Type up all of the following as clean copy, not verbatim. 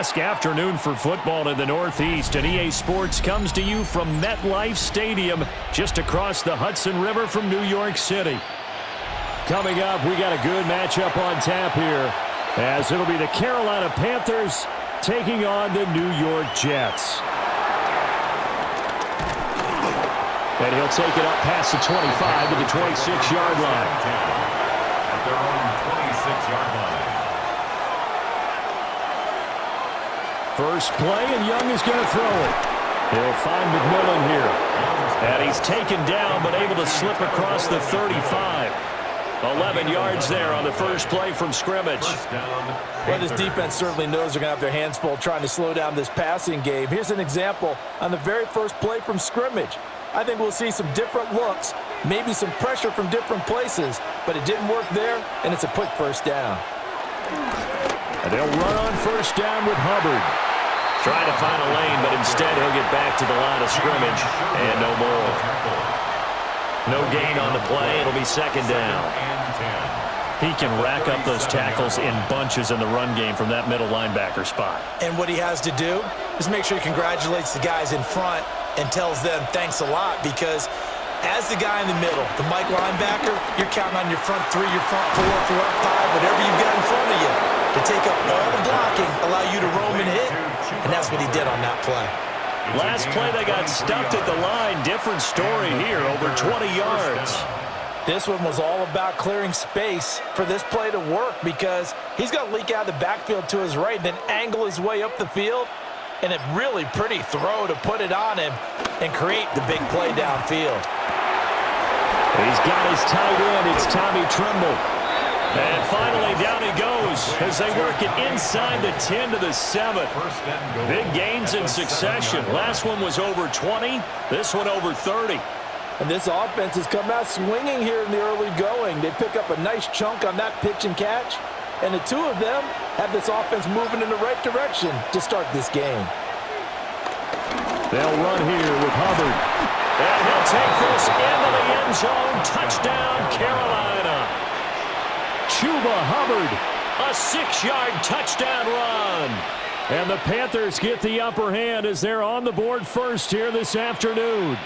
picturesque afternoon for football in the Northeast, and EA Sports comes to you from MetLife Stadium just across the Hudson River from New York City. Coming up, we got a good matchup on tap here, as it'll be the Carolina Panthers taking on the New York Jets. And he'll take it up past the 25 to the 26-yard line. At their own 26-yard line. First play, and Young is going to throw it. He'll find McMillan here. And he's taken down, but able to slip across the 35. 11 yards there on the first play from scrimmage. Well, this defense certainly knows they're going to have their hands full trying to slow down this passing game. Here's an example on the very first play from scrimmage. I think we'll see some different looks, maybe some pressure from different places, but it didn't work there, and it's a quick first down. And they'll run on first down with Hubbard. Trying to find a lane, but instead he'll get back to the line of scrimmage, and no more. No gain on the play. It'll be second down. He can rack up those tackles in bunches in the run game from that middle linebacker spot. And what he has to do is make sure he congratulates the guys in front and tells them thanks a lot, because as the guy in the middle, the Mike linebacker, you're counting on your front three, your front four, front five, whatever you've got in front of you to take up all the blocking, allow you to roam and hit, and that's what he did on that play. Last play, they got stuffed at the line. Different story here, over 20 yards. This one was all about clearing space for this play to work, because he's going to leak out of the backfield to his right and then angle his way up the field. And a really pretty throw to put it on him and create the big play downfield. He's got his tight end. It's Tommy Tremble. And finally, down he goes as they work it inside the 10 to the 7. Big gains in succession. Last one was over 20. This one over 30. And this offense has come out swinging here in the early going. They pick up a nice chunk on that pitch and catch. And the two of them have this offense moving in the right direction to start this game. They'll run here with Hubbard. And he'll take this into the end zone. Touchdown, Carolina. Chuba Hubbard, a 6-yard touchdown run. And the Panthers get the upper hand as they're on the board first here this afternoon.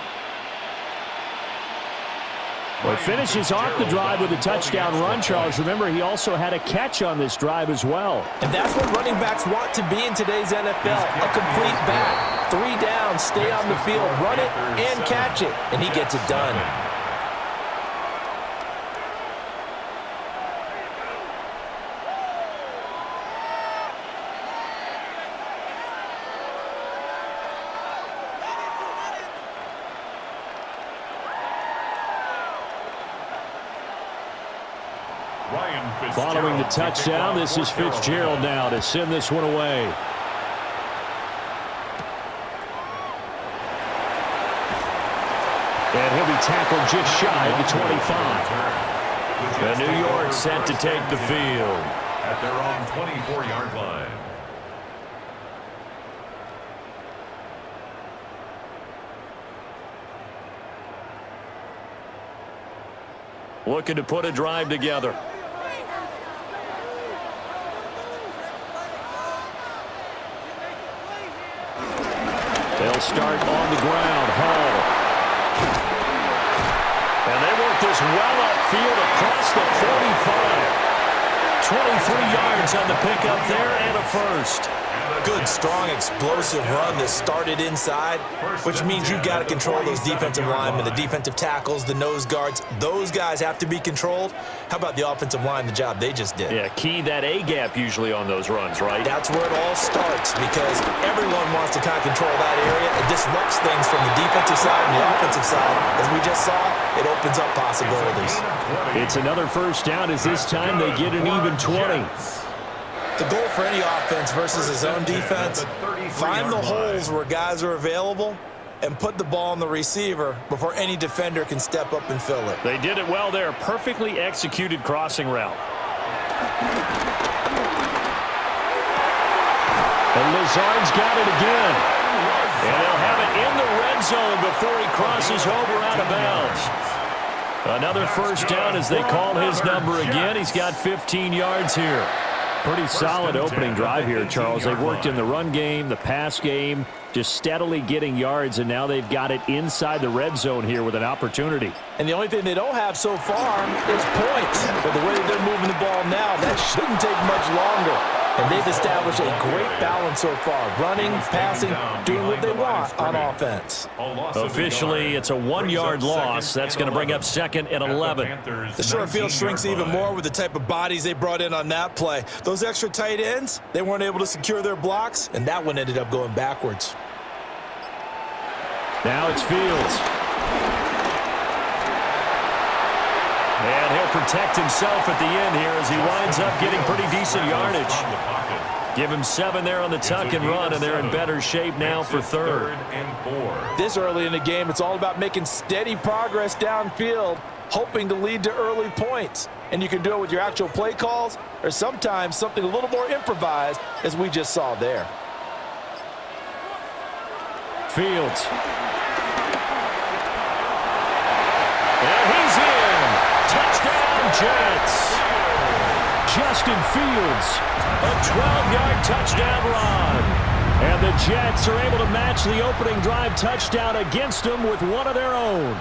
Well, he finishes off the drive with a touchdown run, Charles. Remember, he also had a catch on this drive as well. And that's what running backs want to be in today's NFL, a complete back. 3 down, stay on the field, run it, and catch it. And he gets it done. Following the touchdown, this is Fitzgerald now to send this one away. And he'll be tackled just shy of the 25. And New York set to take the field. At their own 24-yard line. Looking to put a drive together. They'll start on the ground. Hall. And they work this well upfield across the 45. 23 yards on the pickup there and a first. Good, strong, explosive run that started inside, which means you've got to control those defensive linemen, the defensive tackles, the nose guards. Those guys have to be controlled. How about the offensive line, the job they just did? Yeah, key that A-gap usually on those runs, right? That's where it all starts, because everyone wants to kind of control that area. It disrupts things from the defensive side and the offensive side. As we just saw, it opens up possibilities. It's another first down, as this time they get an even 20. The goal for any offense versus his own defense, find the holes where guys are available and put the ball on the receiver before any defender can step up and fill it. They did it well there. Perfectly executed crossing route. And Lazard's got it again. And they'll have it in the red zone before he crosses over out of bounds. Another first down as they call his number again. He's got 15 yards here. Pretty solid opening drive here, Charles. They've worked in the run game, the pass game, just steadily getting yards, and now they've got it inside the red zone here with an opportunity. And the only thing they don't have so far is points. But the way that they're moving the ball now, that shouldn't take much longer. And they've established a great balance so far. Running, passing, doing what they want on offense. Officially, it's a 1-yard loss. That's going to bring up second and 11. The short field shrinks even more with the type of bodies they brought in on that play. Those extra tight ends, they weren't able to secure their blocks, and that one ended up going backwards. Now it's Fields. And he'll protect himself at the end here as he winds up getting pretty decent yardage. Give him 7 there on the tuck and run, and they're in better shape now for third. This early in the game, it's all about making steady progress downfield, hoping to lead to early points. And you can do it with your actual play calls or sometimes something a little more improvised, as we just saw there. Fields. And he's in. Touchdown, Jets. Justin Fields, a 12-yard touchdown run. And the Jets are able to match the opening drive touchdown against them with one of their own.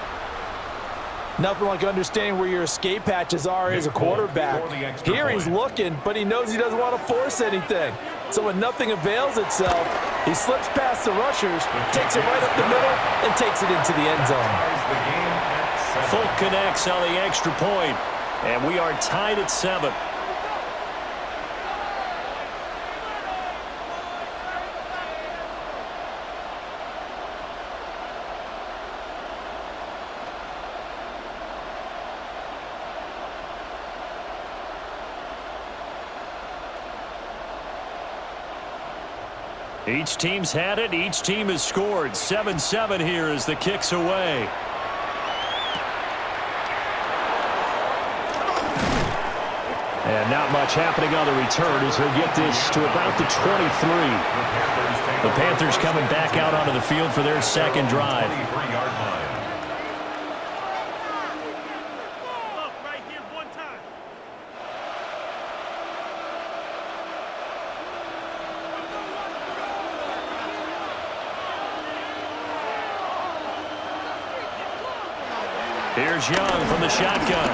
Nothing like understanding where your escape hatches are as a quarterback. Here he's looking, but he knows he doesn't want to force anything. So when nothing avails itself, he slips past the rushers, takes it right up the middle, and takes it into the end zone. Folk connects on the extra point, and we are tied at 7. Each team's had it. Each team has scored. 7-7 here as the kick's away. And not much happening on the return as he'll get this to about the 23. The Panthers coming back out onto the field for their second drive. Here's Young from the shotgun.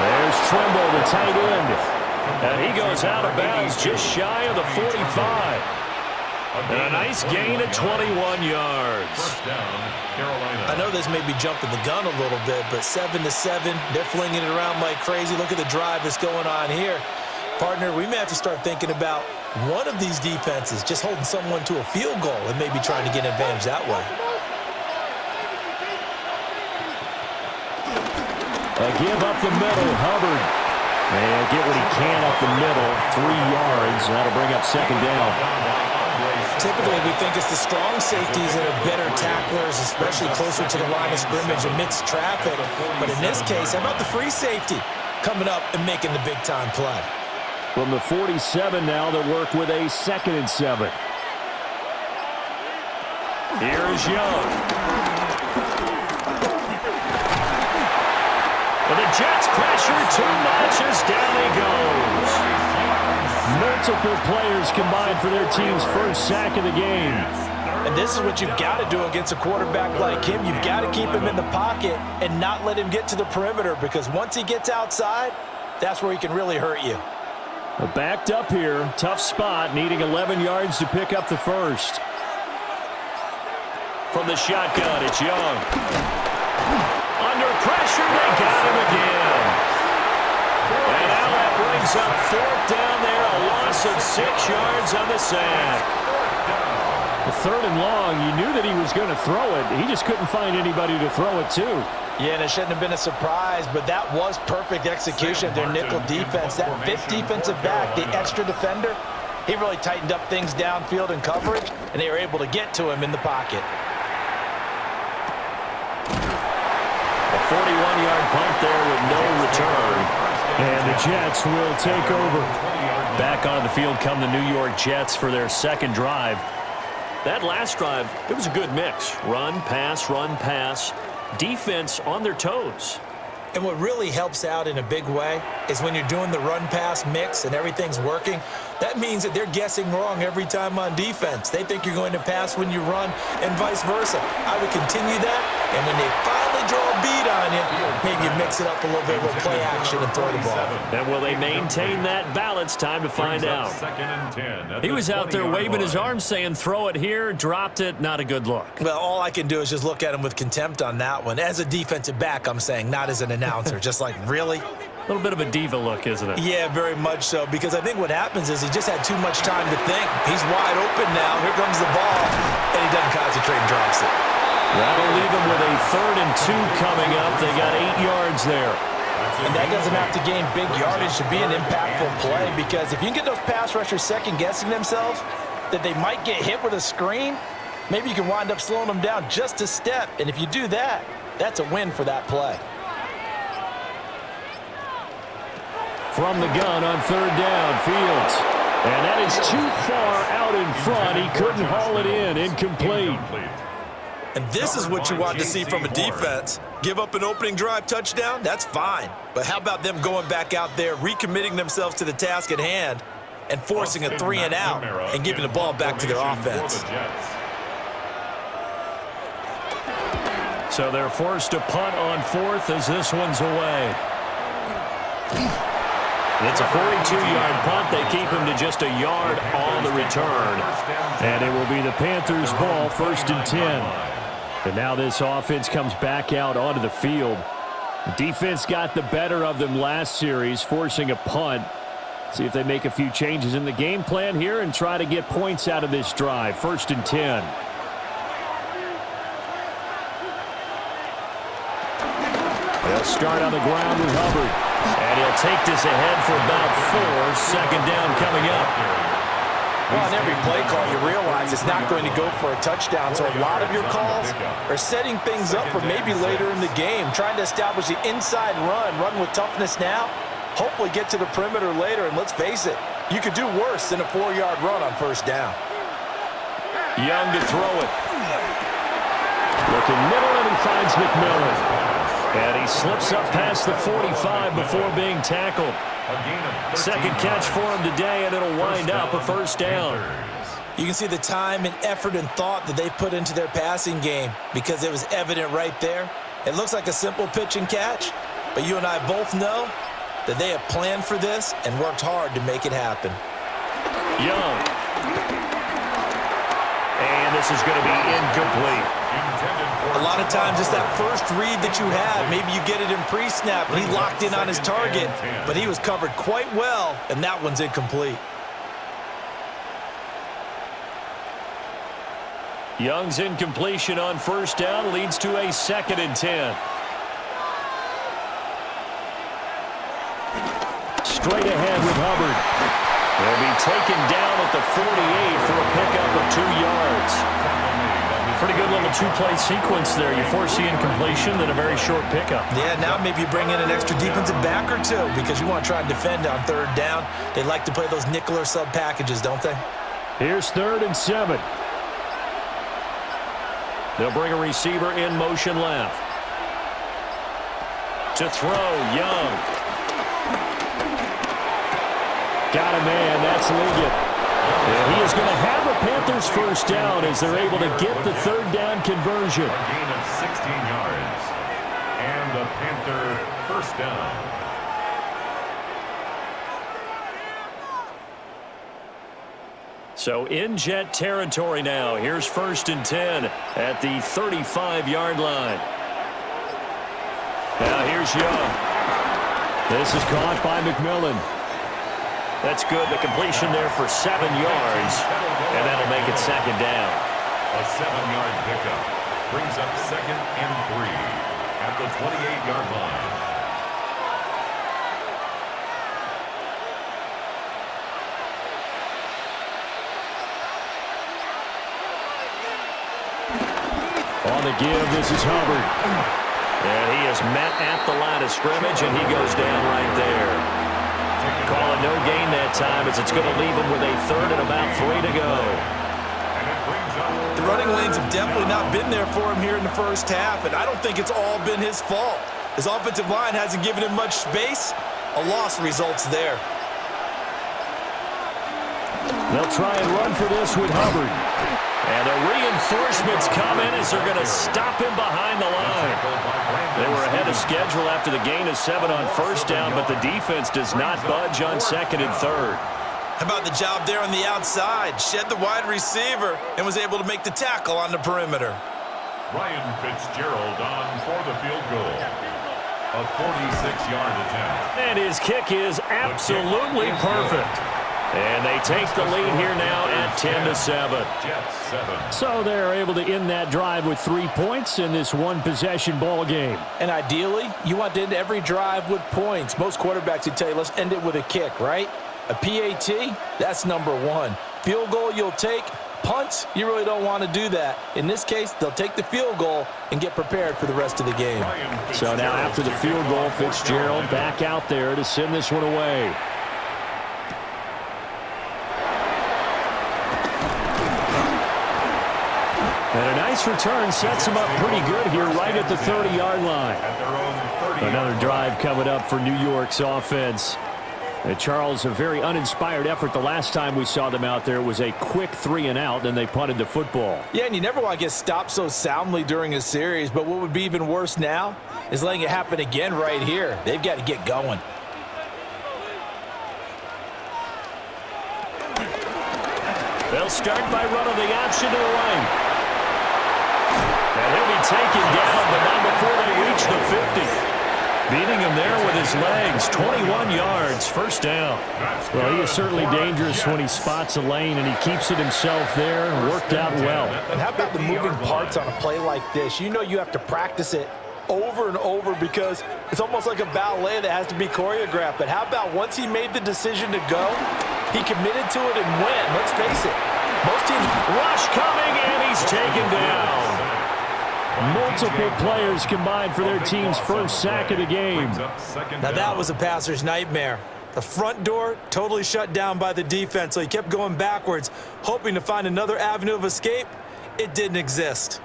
There's Trimble, the tight end. And he goes out of bounds just shy of the 45. And a nice gain of 21 yards. I know this may be jumping the gun a little bit, but 7-7, they're flinging it around like crazy. Look at the drive that's going on here. Partner, we may have to start thinking about one of these defenses just holding someone to a field goal and maybe trying to get an advantage that way. A give up the middle, Hubbard. And get what he can up the middle, 3 yards. That'll bring up second down. Typically, we think it's the strong safeties that are better tacklers, especially closer to the line of scrimmage amidst traffic. But in this case, how about the free safety coming up and making the big-time play? From the 47 now, they'll work with a 2nd and 7. Here's Young. And the Jets pressure, 2 notches, down he goes. Multiple players combined for their team's first sack of the game. And this is what you've got to do against a quarterback like him. You've got to keep him in the pocket and not let him get to the perimeter, because once he gets outside, that's where he can really hurt you. Backed up here, tough spot, needing 11 yards to pick up the first. From the shotgun, it's Young. Under pressure, they got him again. And now that brings up 4th down there, a loss of 6 yards on the sack. The 3rd and long, you knew that he was going to throw it. He just couldn't find anybody to throw it to. Yeah, and it shouldn't have been a surprise, but that was perfect execution of their nickel defense. That 5th defensive back, the extra defender, he really tightened up things downfield in coverage, and they were able to get to him in the pocket. A 41-yard punt there with no return. And the Jets will take over. Back on the field come the New York Jets for their second drive. That last drive, it was a good mix. Run, pass, defense on their toes. And what really helps out in a big way is when you're doing the run-pass mix and everything's working, that means that they're guessing wrong every time on defense. They think you're going to pass when you run and vice versa. I would continue that, and when they finally draw a beat on you, maybe you mix it up a little bit with play action and throw the ball. And will they maintain that balance? Time to find out. He was out there waving his arms saying, throw it here, dropped it, not a good look. Well, all I can do is just look at him with contempt on that one. As a defensive back, I'm saying, not as an announcer. Just like, really? A little bit of a diva look, isn't it? Yeah, very much so, because I think what happens is he just had too much time to think. He's wide open now. Here comes the ball, and he doesn't concentrate and drops it. That'll leave him with a 3rd and 2 coming up. They got 8 yards there. And that doesn't have to gain big yardage to be an impactful play, because if you can get those pass rushers second-guessing themselves, that they might get hit with a screen, maybe you can wind up slowing them down just a step. And if you do that, that's a win for that play. From the gun on 3rd down, Fields. And that is too far out in front. He couldn't haul it in. Incomplete. And this is what you want to see from a defense. Give up an opening drive touchdown, that's fine. But how about them going back out there, recommitting themselves to the task at hand, and forcing a 3-and-out and giving the ball back to their offense. So they're forced to punt on 4th as this one's away. It's a 42-yard punt. They keep him to just a yard on the return. And it will be the Panthers' ball, 1st and 10. And now this offense comes back out onto the field. Defense got the better of them last series, forcing a punt. See if they make a few changes in the game plan here and try to get points out of this drive. 1st and 10. They'll start on the ground with Hubbard. And he'll take this ahead for about 4. 2nd down coming up. Well, on every play call, you realize it's not going to go for a touchdown. So a lot of your calls are setting things up for maybe later in the game, trying to establish the inside run with toughness now, hopefully get to the perimeter later. And let's face it, you could do worse than a 4-yard run on 1st down. Young to throw it. Looking middle, and he finds McMillan. And he slips up past the 45 before being tackled. 2nd catch for him today, and it'll wind up a 1st down. You can see the time and effort and thought that they've put into their passing game because it was evident right there. It looks like a simple pitch and catch, but you and I both know that they have planned for this and worked hard to make it happen. Young. And this is going to be incomplete. A lot of times it's that first read that you have. Maybe you get it in pre-snap, and he locked in on his target, but he was covered quite well, and that one's incomplete. Young's incompletion on 1st down leads to a 2nd and 10. Straight ahead with Hubbard. He'll be taken down at the 48 for a pickup of 2 yards. Pretty good little 2-play sequence there. You force the incompletion, then a very short pickup. Yeah, now maybe you bring in an extra defensive back or 2 because you want to try and defend on 3rd down. They like to play those nickel or sub packages, don't they? Here's 3rd and 7. They'll bring a receiver in motion left. To throw, Young. Got a man, that's Liggett. And he is going to have a Panthers 1st down as they're able to get the 3rd down conversion. A gain of 16 yards. And a Panther 1st down. So in Jet territory now. Here's 1st and 10 at the 35-yard line. Now here's Young. This is caught by McMillan. That's good. The completion there for 7 yards, and that'll make it 2nd down. A 7-yard pickup brings up 2nd and 3 at the 28-yard line. On the give, this is Hubbard. And he is met at the line of scrimmage, and he goes down right there. Call it no gain that time as it's going to leave him with a 3rd and about 3 to go. The running lanes have definitely not been there for him here in the 1st half, and I don't think it's all been his fault. His offensive line hasn't given him much space. A loss results there. They'll try and run for this with Hubbard. And the reinforcements come in as they're going to stop him behind the line. They were ahead of schedule after the gain of 7 on first down, but the defense does not budge on second and third. How about the job there on the outside? Shed the wide receiver and was able to make the tackle on the perimeter. Ryan Fitzgerald on for the field goal. A 46-yard attempt. And his kick is absolutely perfect. And they take the lead here now at 10-7. Jets 7. So they're able to end that drive with 3 points in this one-possession ball game. And ideally, you want to end every drive with points. Most quarterbacks would tell you, let's end it with a kick, right? A PAT, that's number 1. Field goal you'll take. Punts, you really don't want to do that. In this case, they'll take the field goal and get prepared for the rest of the game. So now after the field goal, Fitzgerald back out there to send this one away. And a nice return sets him up pretty good here right at the 30-yard line. Another drive coming up for New York's offense. And Charles, a very uninspired effort the last time we saw them out there. It was a quick 3-and-out, and they punted the football. Yeah, and you never want to get stopped so soundly during a series, but what would be even worse now is letting it happen again right here. They've got to get going. They'll start by running the option to the right. And he'll be taken down, but not before they reach the 50. Beating him there with his legs, 21 yards, first down. Well, he is certainly dangerous when he spots a lane, and he keeps it himself there and worked out well. And how about the moving parts on a play like this? You know you have to practice it over and over because it's almost like a ballet that has to be choreographed. But how about once he made the decision to go, he committed to it and went. Let's face it, most teams rush coming, and he's taken down. Multiple players combined for their team's first sack of the game. Now that was a passer's nightmare. The front door totally shut down by the defense, so he kept going backwards, hoping to find another avenue of escape. It didn't exist.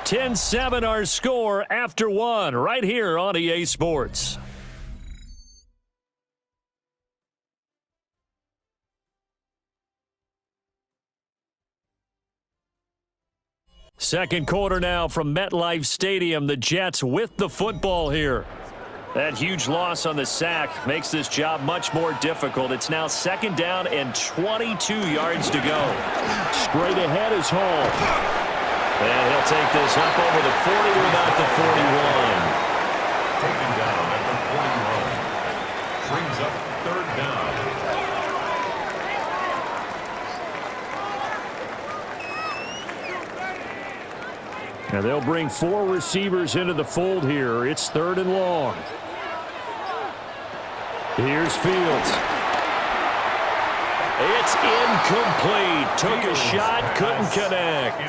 (10-7) our score after 1 right here on EA Sports. Second quarter now from MetLife Stadium. The Jets with the football here. That huge loss on the sack makes this job much more difficult. It's now second down and 22 yards to go. Straight ahead is Hall. And he'll take this up over the 40 to about the 41. Taken down at the 41. Brings up third down. Now they'll bring 4 receivers into the fold here. It's third and long. Here's Fields. It's incomplete. Took a shot, couldn't connect.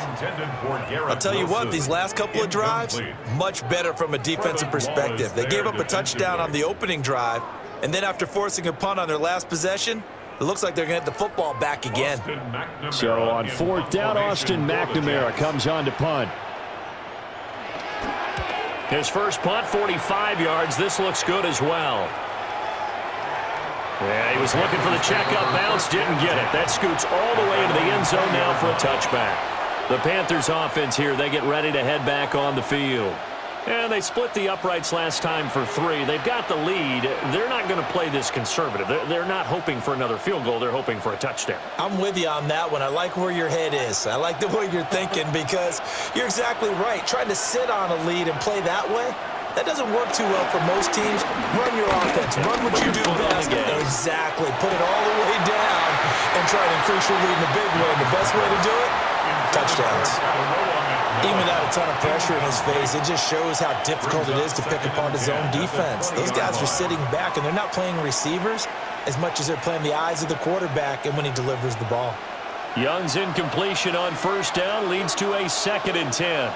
I'll tell you what, these last couple of drives, much better from a defensive perspective. They gave up a touchdown on the opening drive, and then after forcing a punt on their last possession, it looks like they're going to get the football back again. So on fourth down, Austin McNamara comes on to punt. His first punt, 45 yards. This looks good as well. Yeah, he was looking for the checkup bounce, didn't get it. That scoots all the way into the end zone now for a touchback. The Panthers offense here, they get ready to head back on the field. And they split the uprights last time for 3. They've got the lead. They're not going to play this conservative. They're not hoping for another field goal. They're hoping for a touchdown. I'm with you on that one. I like where your head is. I like the way you're thinking because you're exactly right. Trying to sit on a lead and play that way, that doesn't work too well for most teams. Run your offense. Run what you do best. Exactly. Put it all the way down and try to increase your lead in a big way. The best way to do it, touchdowns. Even without a ton of pressure in his face, it just shows how difficult it is to pick apart his own defense. Those guys are sitting back, and they're not playing receivers as much as they're playing the eyes of the quarterback and when he delivers the ball. Young's incompletion on first down leads to a 2nd and 10.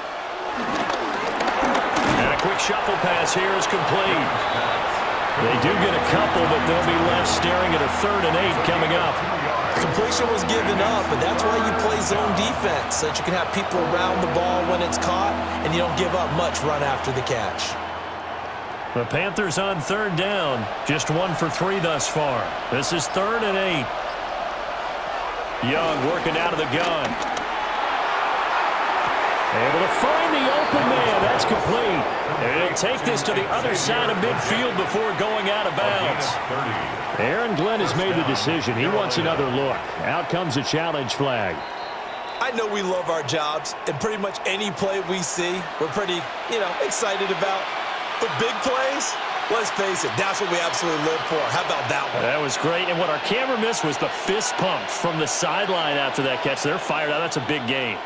And a quick shuffle pass here is complete. They do get a couple, but they'll be left staring at a 3rd and 8 coming up. Completion was given up, but that's why you play zone defense, so that you can have people around the ball when it's caught, and you don't give up much run after the catch. The Panthers on third down, just 1 for 3 thus far. This is 3rd and 8. Young working out of the gun. Able to find the open man. That's complete. And he'll take this to the other side of midfield before going out of bounds. Aaron Glenn has made the decision. He wants another look. Out comes a challenge flag. I know we love our jobs, and pretty much any play we see, we're pretty, excited about. But big plays, let's face it, that's what we absolutely live for. How about that one? That was great. And what our camera missed was the fist pump from the sideline after that catch. They're fired out. That's a big gain.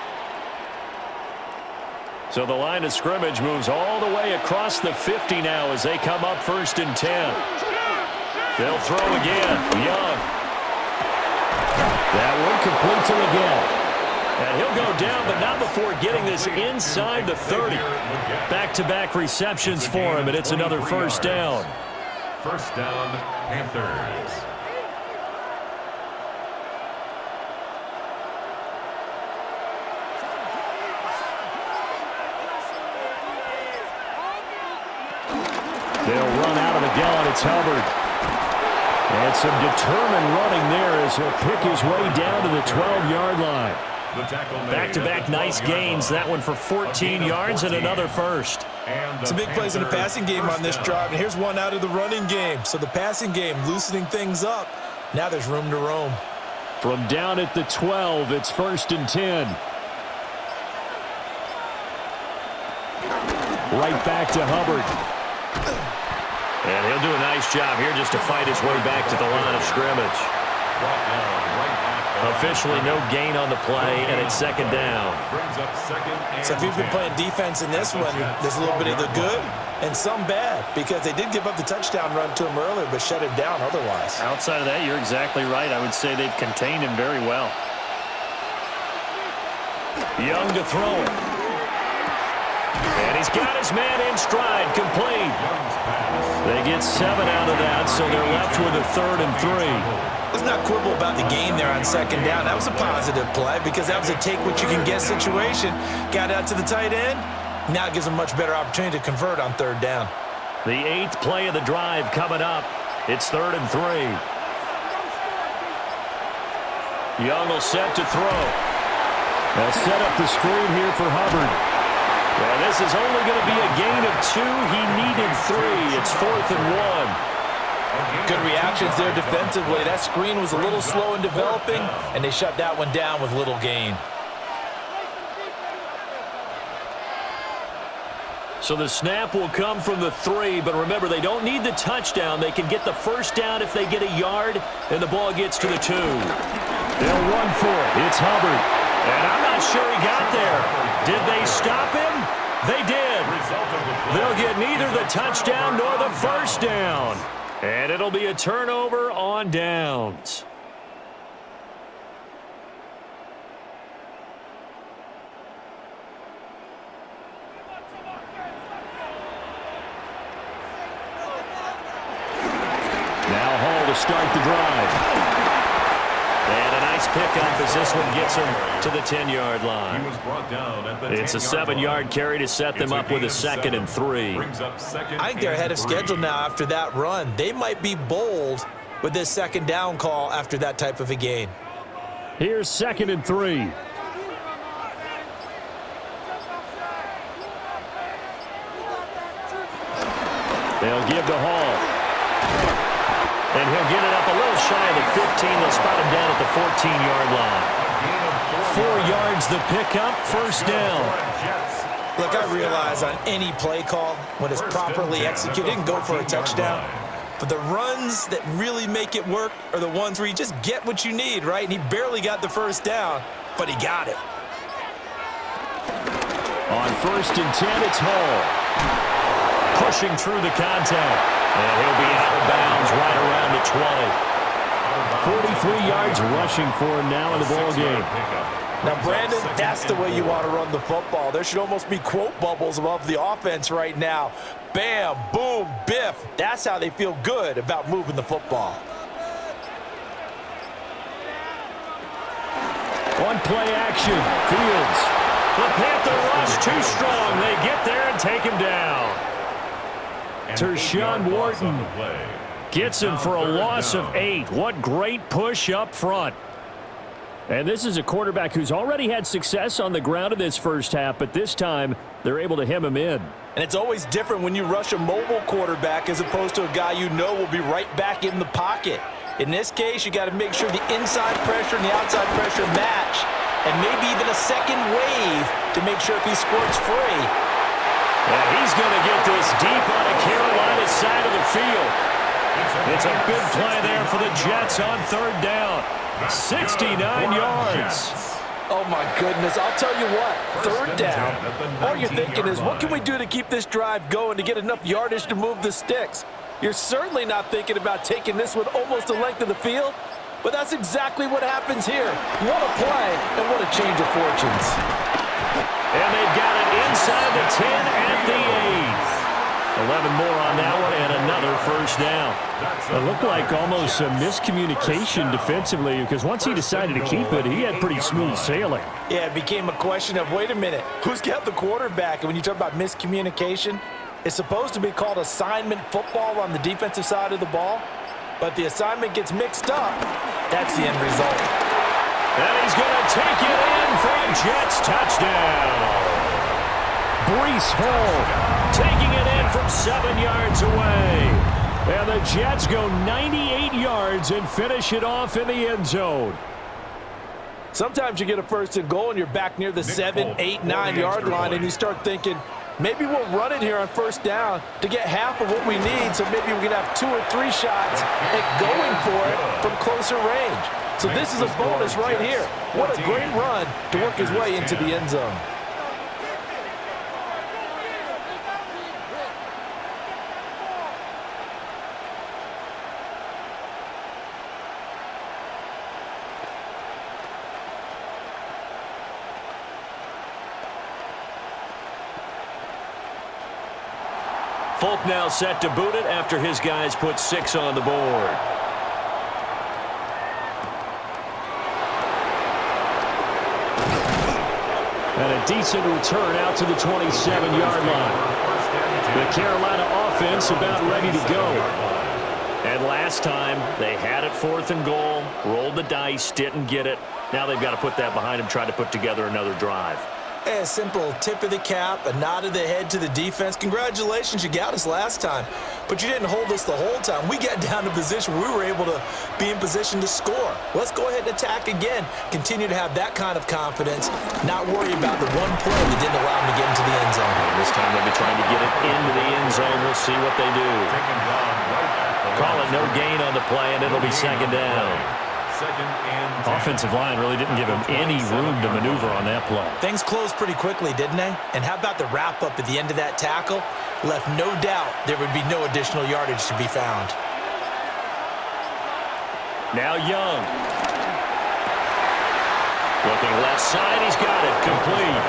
So the line of scrimmage moves all the way across the 50 now as they come up 1st and 10. They'll throw again. Young. That one completes him again. And he'll go down, but not before getting this inside the 30. Back-to-back receptions for him, and it's another 1st down. 1st down, Panthers. They'll run out of the gun. It's Hubbard. And some determined running there as he'll pick his way down to the 12-yard line. Back-to-back nice gains. That one for 14 yards and another 1st. Some big plays in the passing game on this drive, and here's one out of the running game. So the passing game loosening things up. Now there's room to roam. From down at the 12, it's 1st and 10. Right back to Hubbard. And he'll do a nice job here just to fight his way back to the line of scrimmage. Officially no gain on the play, and it's 2nd down. So if you've been playing defense in this one, there's a little bit of the good and some bad, because they did give up the touchdown run to him earlier, but shut him down otherwise. Outside of that, you're exactly right. I would say they've contained him very well. Young to throw it. And he's got his man in stride, complete. They get 7 out of that, so they're left with a 3rd and 3. Let's not quibble about the game there on 2nd down. That was a positive play because that was a take-what-you-can-get situation. Got out to the tight end. Now it gives them a much better opportunity to convert on 3rd down. The 8th play of the drive coming up. It's 3rd and 3. Young will set to throw. They'll set up the screen here for Hubbard. Well, this is only going to be a gain of 2. He needed 3. It's 4th and 1. Good reactions there defensively. That screen was a little slow in developing, and they shut that one down with little gain. So the snap will come from the 3, but remember, they don't need the touchdown. They can get the 1st down if they get a yard, and the ball gets to the 2. They'll run for it. It's Hubbard. And I'm not sure he got there. Did they stop him? They did. They'll get neither the touchdown nor the 1st down. And it'll be a turnover on downs. Now Hall to start the drive. And a nice pickup as this one gets him to the 10-yard line. He was brought down at the It's a 7-yard carry to set them up with a 2nd and 3. I think they're ahead of schedule now after that run. They might be bold with this 2nd down call after that type of a gain. Here's 2nd and 3. They'll give to Hall. And he'll get it up a little shy of the 15. They'll spot him down at the 14-yard line. 4 yards the pickup, 1st down. Look, I realize on any play call, when it's properly executed, it can go for a touchdown. But the runs that really make it work are the ones where you just get what you need, right? And he barely got the 1st down, but he got it. On 1st and 10, it's Hall. Pushing through the contact. And he'll be out of bounds right around the 20. 43 yards rushing for him now in the ball game. Now, Brandon, that's the way you want to run the football. There should almost be quote bubbles above the offense right now. Bam, boom, biff. That's how they feel good about moving the football. On play action, Fields. The Panther rush too strong. They get there and take him down. Tershawn Wharton gets him for a loss of 8. What great push up front. And this is a quarterback who's already had success on the ground in this first half, but this time they're able to hem him in. And it's always different when you rush a mobile quarterback as opposed to a guy you know will be right back in the pocket. In this case, you got to make sure the inside pressure and the outside pressure match, and maybe even a second wave to make sure if he squirts free. And he's going to get this deep on a Carolina side of the field. It's a big play there for the Jets on third down. 69 yards. Oh, my goodness. I'll tell you what, third down, all you're thinking is, what can we do to keep this drive going to get enough yardage to move the sticks? You're certainly not thinking about taking this one almost the length of the field, but that's exactly what happens here. What a play, and what a change of fortunes. And they've got it inside the 10 at the 8. 11 more on that one, and another first down. It looked like almost a miscommunication defensively, because once he decided to keep it, he had pretty smooth sailing. Yeah, it became a question of, wait a minute, who's got the quarterback? And when you talk about miscommunication, it's supposed to be called assignment football on the defensive side of the ball, but the assignment gets mixed up. That's the end result. And he's going to take it in for a Jets touchdown. Breece Hall taking it in from 7 yards away. And the Jets go 98 yards and finish it off in the end zone. Sometimes you get a first and goal and you're back near the 7, 8, 9 yard line, and you start thinking, maybe we'll run it here on first down to get half of what we need, so maybe we can have 2 or 3 shots at going for it from closer range. So this is a bonus right here. What a great run to work his way into the end zone. Folk now set to boot it after his guys put 6 on the board. And a decent return out to the 27-yard line. The Carolina offense about ready to go. And last time, they had it 4th and goal, rolled the dice, didn't get it. Now they've got to put that behind them, try to put together another drive. A simple tip of the cap, a nod of the head to the defense. Congratulations, you got us last time. But you didn't hold us the whole time. We got down to position. We were able to be in position to score. Let's go ahead and attack again. Continue to have that kind of confidence. Not worry about the one play that didn't allow them to get into the end zone. And this time they'll be trying to get it into the end zone. We'll see what they do. Call it no gain on the play, and it'll be second down. Offensive line really didn't give him any room to maneuver on that play. Things closed pretty quickly, didn't they? And how about the wrap-up at the end of that tackle? Left no doubt there would be no additional yardage to be found. Now Young. Looking left side, he's got it complete.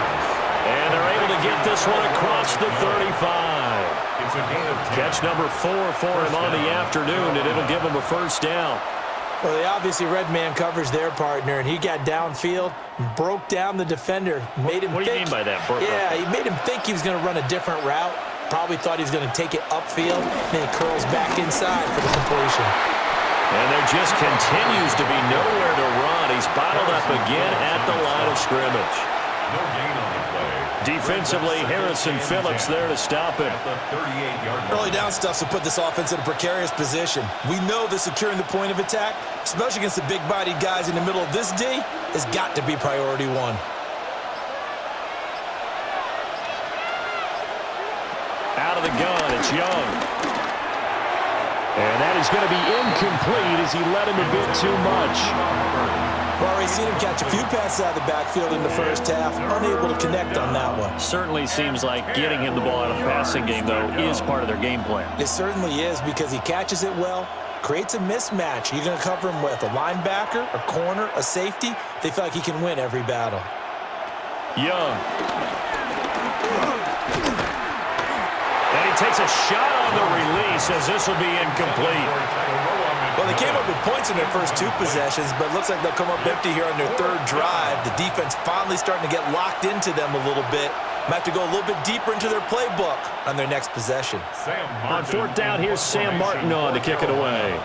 And they're able to get this one across the 35. Catch number 4 for him on the afternoon, and it'll give him a first down. Well, they obviously read man coverage their partner, and he got downfield, broke down the defender, made him What do you mean by that? Yeah, he made him think he was going to run a different route. Probably thought he was going to take it upfield, then he curls back inside for the completion. And there just continues to be nowhere to run. He's bottled up again at the line of scrimmage. No gain on the play. Defensively, Harrison Phillips there to stop it. Early down stuff to put this offense in a precarious position. We know that securing the point of attack, especially against the big-bodied guys in the middle of this D, has got to be priority 1. Out of the gun, it's Young. And that is going to be incomplete as he led him a bit too much. We've already seen him catch a few passes out of the backfield in the first half, unable to connect on that one. Certainly seems like getting him the ball out of the passing game, though, is part of their game plan. It certainly is, because he catches it well, creates a mismatch. You're going to cover him with a linebacker, a corner, a safety. They feel like he can win every battle. Young. And he takes a shot on the release as this will be incomplete. Well, Well, they came up with points in their first 2 possessions, but it looks like they'll come up empty here on their 3rd drive. The defense finally starting to get locked into them a little bit. Might have to go a little bit deeper into their playbook on their next possession. On 4th down, here's Sam Martin on to kick it away.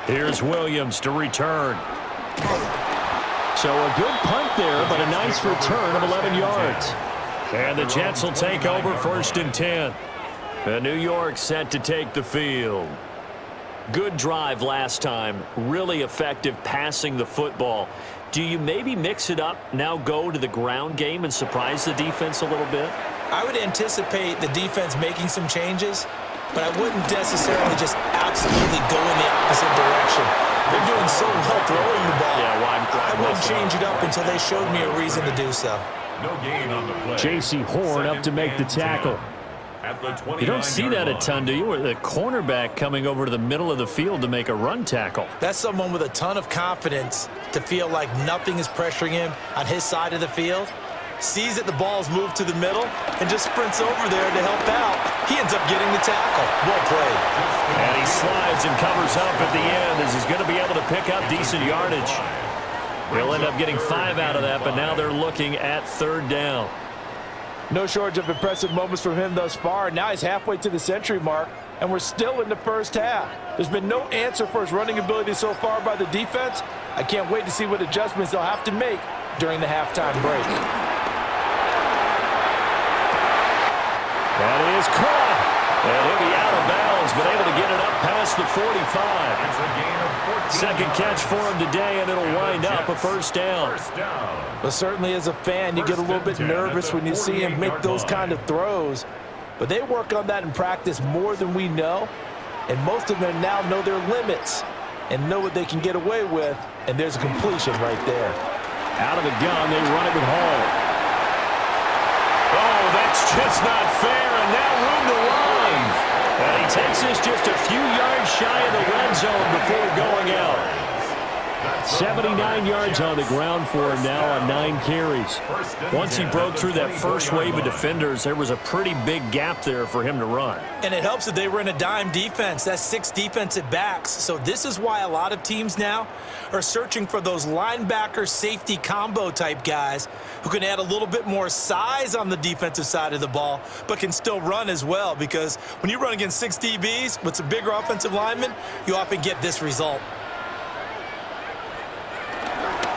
Here's Williams to return. So a good punt there, but a nice return of 11 yards. And the Jets will take over 1st and 10. And New York set to take the field. Good drive last time. Really effective passing the football. Do you maybe mix it up, now go to the ground game and surprise the defense a little bit? I would anticipate the defense making some changes, but I wouldn't necessarily just absolutely go in the opposite direction. They're doing so well throwing the ball. Yeah, I wouldn't change it up until they showed me a reason to do so. No gain on the play. J.C. Horn up to make the tackle. You don't see that a ton, do you? With the cornerback coming over to the middle of the field to make a run tackle. That's someone with a ton of confidence to feel like nothing is pressuring him on his side of the field. Sees that the ball's moved to the middle and just sprints over there to help out. He ends up getting the tackle. Well played. And he slides and covers up at the end as he's going to be able to pick up decent yardage. He'll end up getting 5 out of that, but now they're looking at 3rd down. No shortage of impressive moments from him thus far. Now he's halfway to the century mark, and we're still in the 1st half. There's been no answer for his running ability so far by the defense. I can't wait to see what adjustments they'll have to make during the halftime break. That is caught. And he'll be out of bounds, but able to get it up past the 45. It's a gain of 14. Second catch for him today, and it'll wind up a 1st down. But certainly as a fan, you get a little bit nervous when you see him make those kind of throws. But they work on that in practice more than we know. And most of them now know their limits and know what they can get away with. And there's a completion right there. Out of the gun, they run it with Hall. Oh, that's just not fair, and now room to run. And he takes this just a few yards shy of the red zone before going out. 79 yards on the ground for him now on 9 carries. Once he broke through that first wave of defenders, there was a pretty big gap there for him to run. And it helps that they were in a dime defense. That's 6 defensive backs. So this is why a lot of teams now are searching for those linebacker safety combo type guys who can add a little bit more size on the defensive side of the ball, but can still run as well. Because when you run against 6 DBs with some bigger offensive linemen, you often get this result.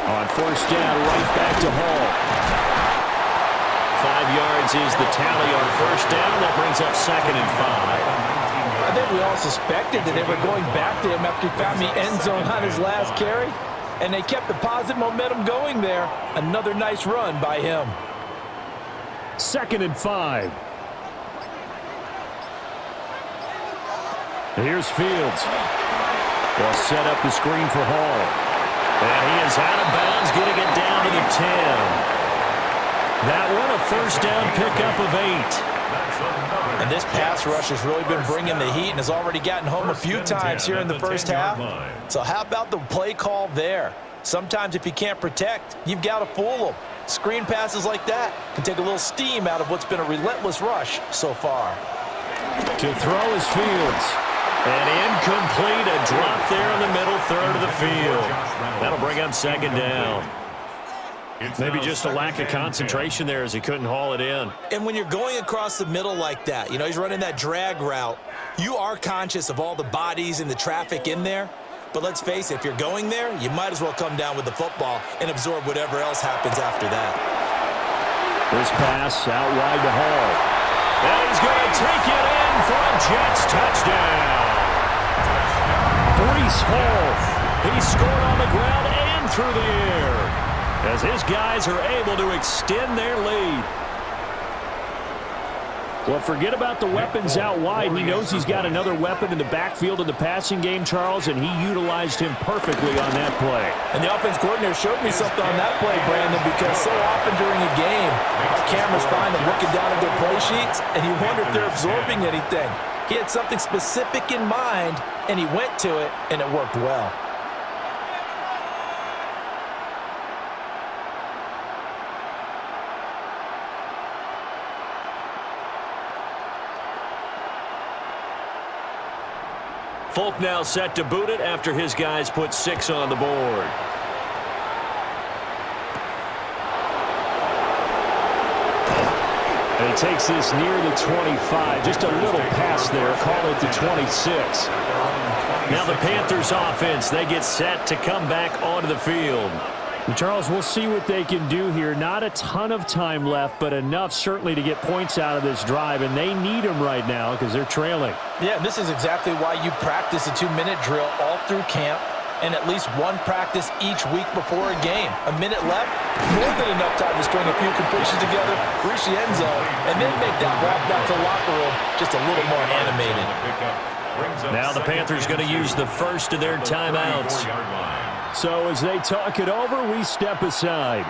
On 1st down, right back to Hall. 5 yards is the tally on 1st down. That brings up 2nd and 5. I think we all suspected that they were going back to him after he found the end zone on his last carry. And they kept the positive momentum going there. Another nice run by him. 2nd and 5. Here's Fields. They'll set up the screen for Hall. And he is out of bounds, getting it down to the 10. That one a 1st down pickup of 8. And this pass rush has really been bringing the heat and has already gotten home a few times here in the 1st half. So how about the play call there? Sometimes if you can't protect, you've got to fool them. Screen passes like that can take a little steam out of what's been a relentless rush so far. To throw is Fields. And incomplete, a drop there in the middle third of the field. That'll bring up 2nd down. Maybe just a lack of concentration there as he couldn't haul it in. And when you're going across the middle like that, you know, he's running that drag route, you are conscious of all the bodies and the traffic in there. But let's face it, if you're going there, you might as well come down with the football and absorb whatever else happens after that. This pass out wide to Hall. And he's going to take it in for a Jets touchdown. Breece Hall. He scored on the ground and through the air as his guys are able to extend their lead. Well, forget about the weapons out wide. He knows he's got another weapon in the backfield in the passing game, Charles, and he utilized him perfectly on that play. And the offense coordinator showed me something on that play, Brandon, because so often during a game, our cameras find them looking down at their play sheets, and you wonder if they're absorbing anything. He had something specific in mind, and he went to it, and it worked well. Folk now set to boot it after his guys put 6 on the board. And he takes this near the 25. Just a little pass there. Call it the 26. Now the Panthers offense, they get set to come back onto the field. And Charles, we'll see what they can do here. Not a ton of time left, but enough certainly to get points out of this drive, and they need them right now because they're trailing. Yeah, and this is exactly why you practice a 2-minute drill all through camp and at least one practice each week before a game. A minute left, more than enough time to string a few completions together, reach the end zone, and then make that walk back to the locker room just a little more animated. Now the Panthers going to use the first of their timeouts. So as they talk it over, we step aside.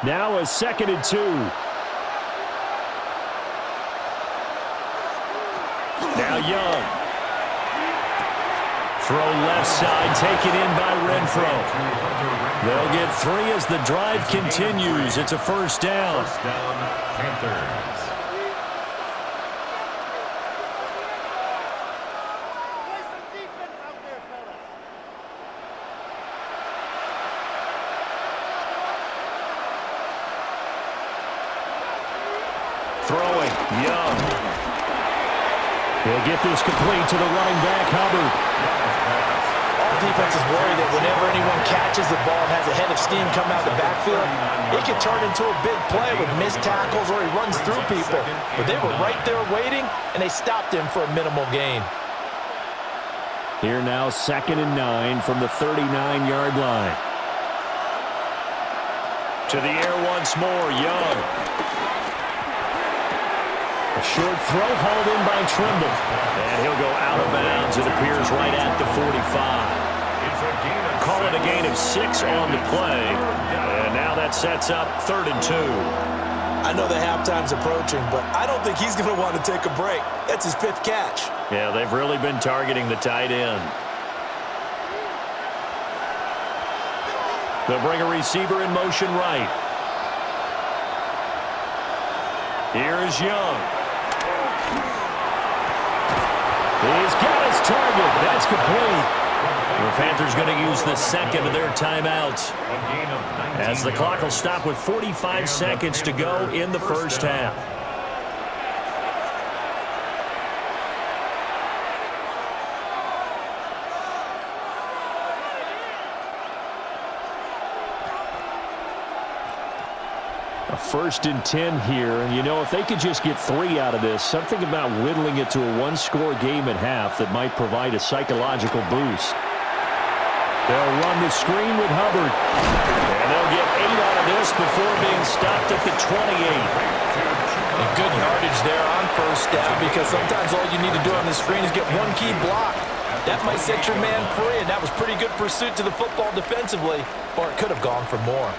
Now a 2nd and 2. Now Young. Throw left side, taken in by Renfro. They'll get 3 as the drive continues. It's a first down. First down, Panthers. Throwing, Young. He'll get this complete to the running back, Hubbard. All defenses worry that whenever anyone catches the ball and has a head of steam come out the backfield, it can turn into a big play with missed tackles or he runs through people. But they were right there waiting, and they stopped him for a minimal gain. Here now 2nd and 9 from the 39-yard line. To the air once more, Young. A short throw hauled in by Trimble. And he'll go out of bounds. It appears right at the 45. Call it a gain of 6 on the play. And now that sets up 3rd and 2. I know the halftime's approaching, but I don't think he's going to want to take a break. That's his 5th catch. Yeah, they've really been targeting the tight end. They'll bring a receiver in motion right. Here's Young. He's got his target. That's complete. The Panthers going to use the 2nd of their timeouts, as the clock will stop with 45 seconds to go in the first half. A 1st and 10 here, and you know, if they could just get 3 out of this, something about whittling it to a 1-score game at half that might provide a psychological boost. They'll run the screen with Hubbard. And they'll get 8 out of this before being stopped at the 28. And good yardage there on first down, because sometimes all you need to do on the screen is get one key block. That might set your man free, and that was pretty good pursuit to the football defensively, or it could have gone for more.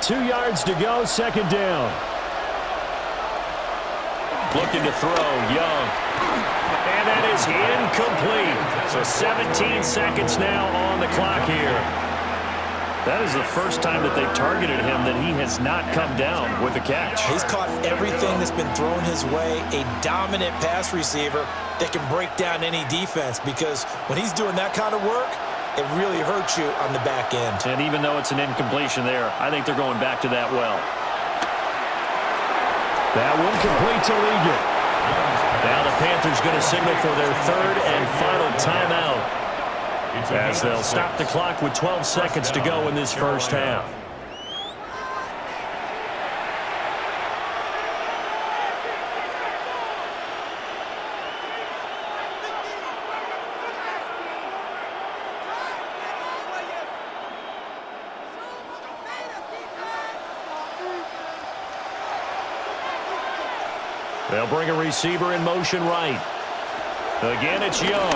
2 yards to go, 2nd down. Looking to throw, Young. And that is incomplete. So 17 seconds now on the clock here. That is the first time that they've targeted him that he has not come down with a catch. He's caught everything that's been thrown his way, a dominant pass receiver that can break down any defense, because when he's doing that kind of work, it really hurts you on the back end. And even though it's an incompletion there, I think they're going back to that well. That one complete to Ligon. Now the Panthers going to signal for their 3rd and final timeout, as they'll stop the clock with 12 seconds to go in this first half. They'll bring a receiver in motion right. Again, it's Young.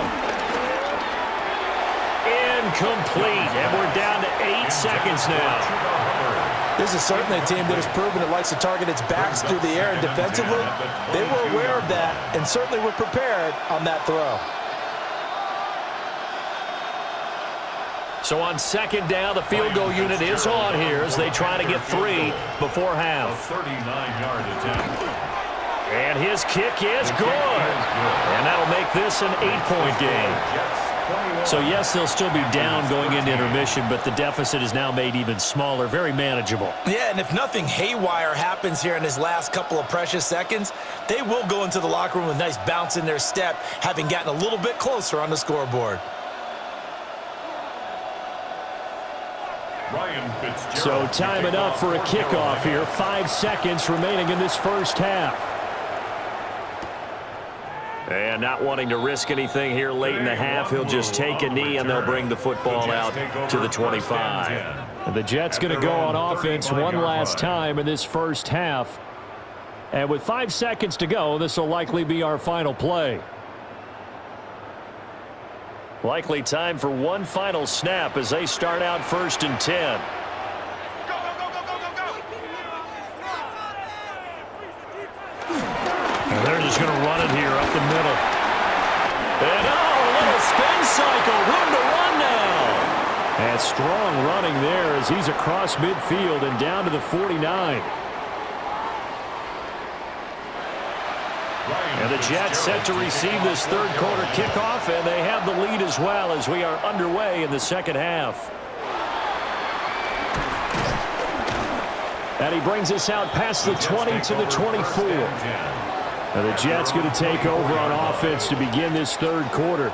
Incomplete, and we're down to 8 seconds now. This is certainly a team that has proven it likes to target its backs through the air, and defensively, they were aware of that and certainly were prepared on that throw. So on second down, the field goal unit is on here as they try to get 3 before half. A 39-yard attempt. And his kick is good. And that'll make this an 8-point game. So, yes, they'll still be down going into intermission, but the deficit is now made even smaller, very manageable. Yeah, and if nothing haywire happens here in his last couple of precious seconds, they will go into the locker room with a nice bounce in their step, having gotten a little bit closer on the scoreboard. So time enough for a kickoff here. 5 seconds remaining in this first half. And not wanting to risk anything here late in the half, he'll just take a knee and they'll bring the football out to the 25. And the Jets going to go on offense one last time in this first half. And with 5 seconds to go, this will likely be our final play. Likely time for one final snap as they start out 1st and 10. And they're just going to run it here up the middle. And a little spin cycle, room to run now. And strong running there as he's across midfield and down to the 49. And the Jets set to receive this third quarter kickoff, and they have the lead as well as we are underway in the second half. And he brings us out past the 20 to the 24. And the Jets going to take over on offense to begin this third quarter.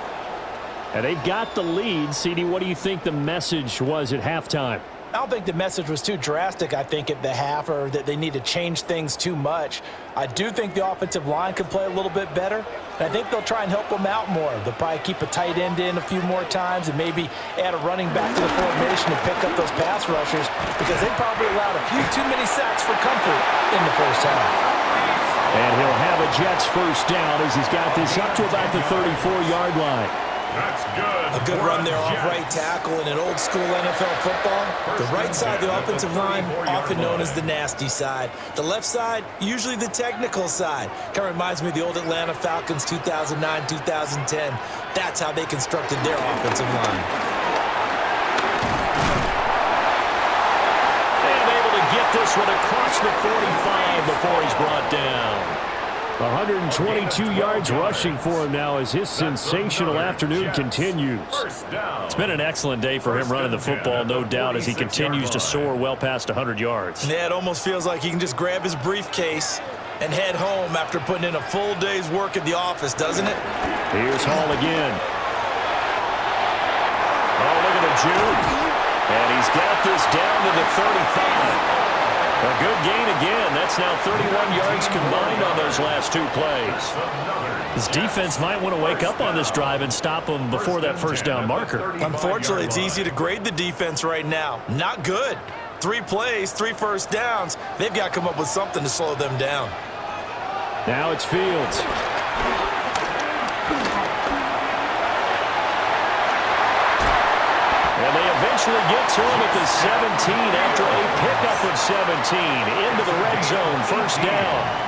And they've got the lead. CD, what do you think the message was at halftime? I don't think the message was too drastic, I think, at the half, or that they need to change things too much. I do think the offensive line could play a little bit better. And I think they'll try and help them out more. They'll probably keep a tight end in a few more times and maybe add a running back to the formation to pick up those pass rushers, because they probably allowed a few too many sacks for comfort in the first half. And he'll have a Jets first down as he's got this up to about the 34-yard line. That's good. A good run there off right tackle in an old school NFL football. The right side of the offensive line, often known as the nasty side. The left side, usually the technical side. Kind of reminds me of the old Atlanta Falcons 2009-2010. That's how they constructed their offensive line. And able to get this one across the 45 before he's brought down. 122 yards rushing for him now as his sensational afternoon continues. It's been an excellent day for him running the football, no doubt, as he continues to soar well past 100 yards. Yeah, it almost feels like he can just grab his briefcase and head home after putting in a full day's work at the office, doesn't it? Here's Hall again. Oh, look at the juke. And he's got this down to the 35. A good gain again. That's now 31 yards combined on those last 2 plays. His defense might want to wake up on this drive and stop him before that first down marker. Unfortunately, it's easy to grade the defense right now. Not good. 3 plays, 3 first downs. They've got to come up with something to slow them down. Now it's Fields. And they eventually get to him at the 17 after a pickup of 17 into the red zone, first down.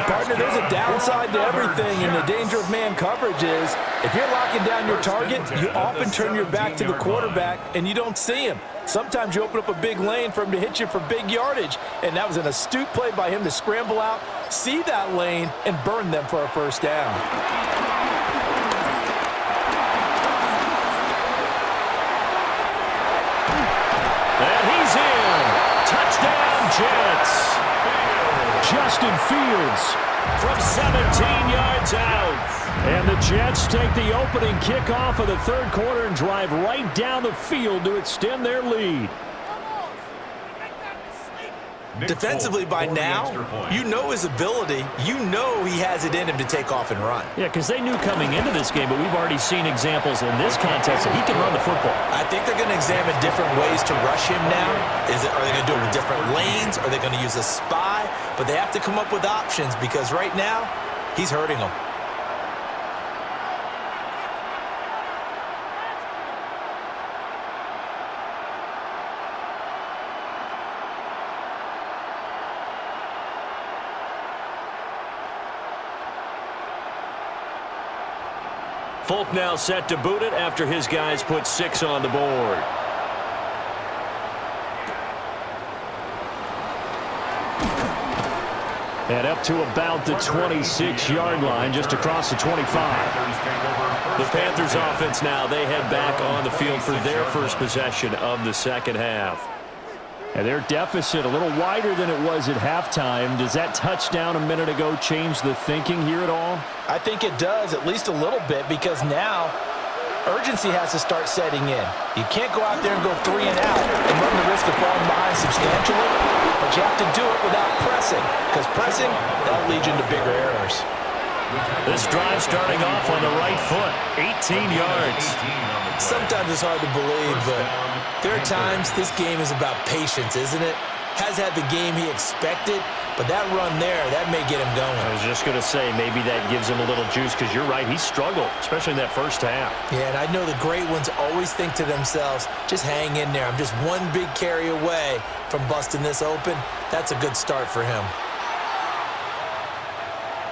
Partner, there's a downside to everything, and the danger of man coverage is if you're locking down your target, you often turn your back to the quarterback and you don't see him. Sometimes you open up a big lane for him to hit you for big yardage, and that was an astute play by him to scramble out, see that lane, and burn them for a first down. And he's in. Touchdown, Jets. Justin Fields From 17 yards out. And the Jets take the opening kickoff of the third quarter and drive right down the field to extend their lead. Defensively by now, you know his ability. You know he has it in him to take off and run. Yeah, because they knew coming into this game, but we've already seen examples in this context that he can run the football. I think they're going to examine different ways to rush him now. Are they going to do it with different lanes? Are they going to use a spy? But they have to come up with options because right now, he's hurting them. Folk now set to boot it after his guys put 6 on the board. And up to about the 26-yard line, just across the 25. The Panthers offense now, they head back on the field for their first possession of the second half. And their deficit a little wider than it was at halftime. Does that touchdown a minute ago change the thinking here at all? I think it does, at least a little bit, because now urgency has to start setting in. You can't go out there and go 3 and out and run the risk of falling behind substantially, but you have to do it without pressing, because pressing, that'll lead you into bigger errors. This drive starting off on the right foot, 18 yards. Sometimes it's hard to believe, but there are times this game is about patience, isn't it? Has had the game he expected, but that run there, that may get him going. I was just going to say, maybe that gives him a little juice, because you're right, he struggled, especially in that first half. Yeah, and I know the great ones always think to themselves, just hang in there. I'm just one big carry away from busting this open. That's a good start for him.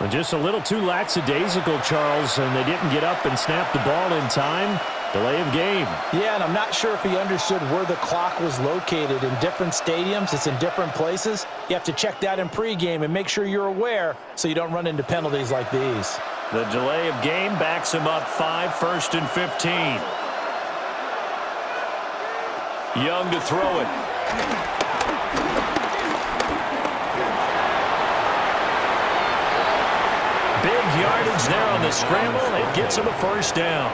Well, just a little too lackadaisical, Charles, and they didn't get up and snap the ball in time. Delay of game. Yeah, and I'm not sure if he understood where the clock was located. In different stadiums, it's in different places. You have to check that in pregame and make sure you're aware so you don't run into penalties like these. The delay of game backs him up 5, 1st and 15. Young to throw it. Big yardage there on the scramble. It gets him a first down.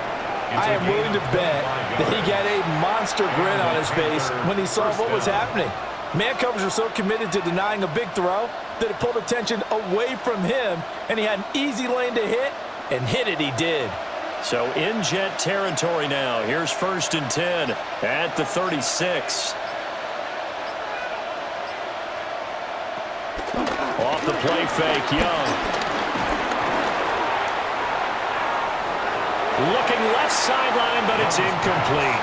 I am willing to bet that he got a monster grin on his face when he saw what was happening. Man covers are so committed to denying a big throw that it pulled attention away from him, and he had an easy lane to hit, and hit it he did. So in jet territory now. Here's 1st and 10 at the 36. Off the play fake, Young. Looking left sideline, but it's incomplete.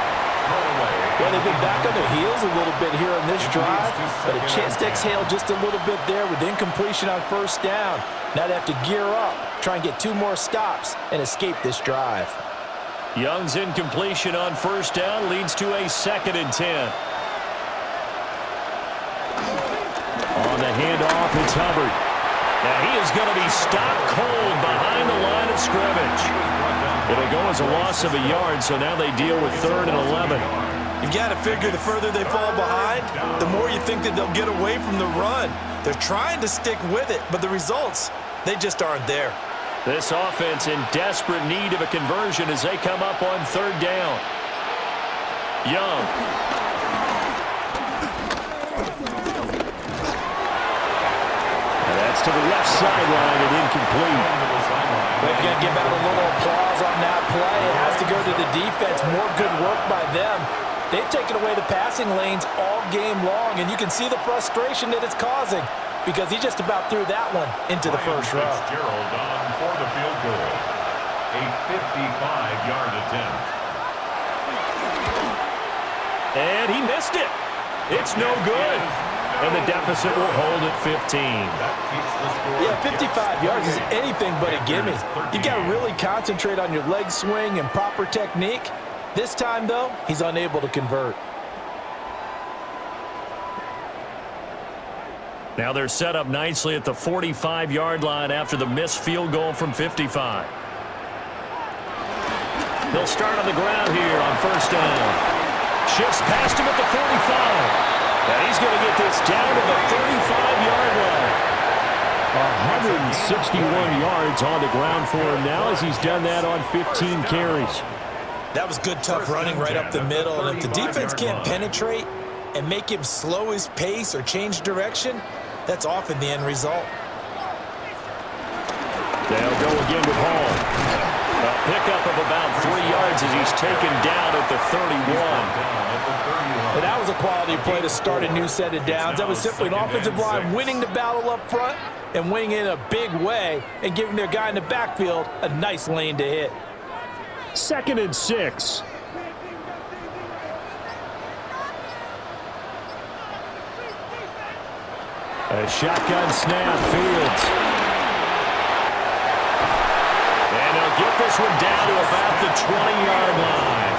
Well, they've been back on their heels a little bit here on this drive, but a chance to exhale just a little bit there with incompletion on 1st down. Now they have to gear up, try and get 2 more stops, and escape this drive. Young's incompletion on 1st down leads to a 2nd and 10. On the handoff, it's Hubbard. Now he is going to be stopped cold behind the line of scrimmage. It'll go as a loss of a yard, so now they deal with 3rd and 11. You've got to figure the further they fall behind, the more you think that they'll get away from the run. They're trying to stick with it, but the results, they just aren't there. This offense in desperate need of a conversion as they come up on 3rd down. Young. And that's to the left sideline and incomplete. They're going to give out a little applause on that play. It has to go to the defense. More good work by them. They've taken away the passing lanes all game long, and you can see the frustration that it's causing because he just about threw that one into the first row. Fitzgerald on for the field goal. A 55-yard attempt. And he missed it. It's no good. And the deficit will hold at 15. Yeah, 55 yards is anything but a gimme. You got to really concentrate on your leg swing and proper technique. This time, though, he's unable to convert. Now they're set up nicely at the 45-yard line after the missed field goal from 55. They'll start on the ground here on 1st down. Shifts past him at the 45. And he's going to get this down to the 35-yard line. 161 yards on the ground for him now as he's done that on 15 carries. That was good, tough running right up the middle. And if the defense can't penetrate and make him slow his pace or change direction, that's often the end result. They'll go again with Hall. A pickup of about 3 yards as he's taken down at the 31. And that was a quality play to start a new set of downs. That was simply an offensive line winning the battle up front and winning in a big way and giving their guy in the backfield a nice lane to hit. 2nd and 6. A shotgun snap, Fields. And they'll get get this one down to about the 20-yard line.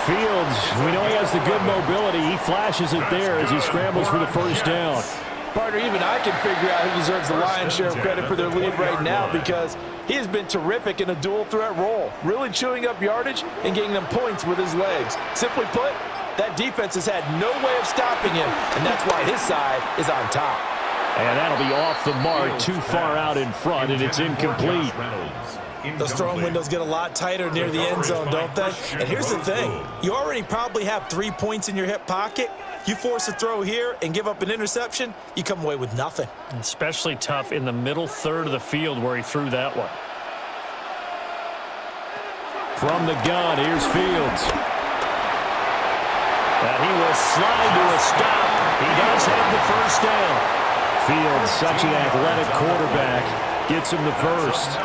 Fields, we know he has the good mobility. He flashes it there as he scrambles for the first down. Partner, even I can figure out who deserves the lion's share of credit for their lead right now, because he has been terrific in a dual threat role, really chewing up yardage and getting them points with his legs. Simply put, that defense has had no way of stopping him, and that's why his side is on top. And that'll be off the mark, too far out in front, and it's incomplete. Those throwing windows get a lot tighter near the end zone, don't they? And here's the thing. You already probably have 3 points in your hip pocket. You force a throw here and give up an interception, you come away with nothing. Especially tough in the middle third of the field where he threw that one. From the gun, here's Fields. And he will slide to a stop. He does have the first down. Fields, such an athletic quarterback, gets him the first.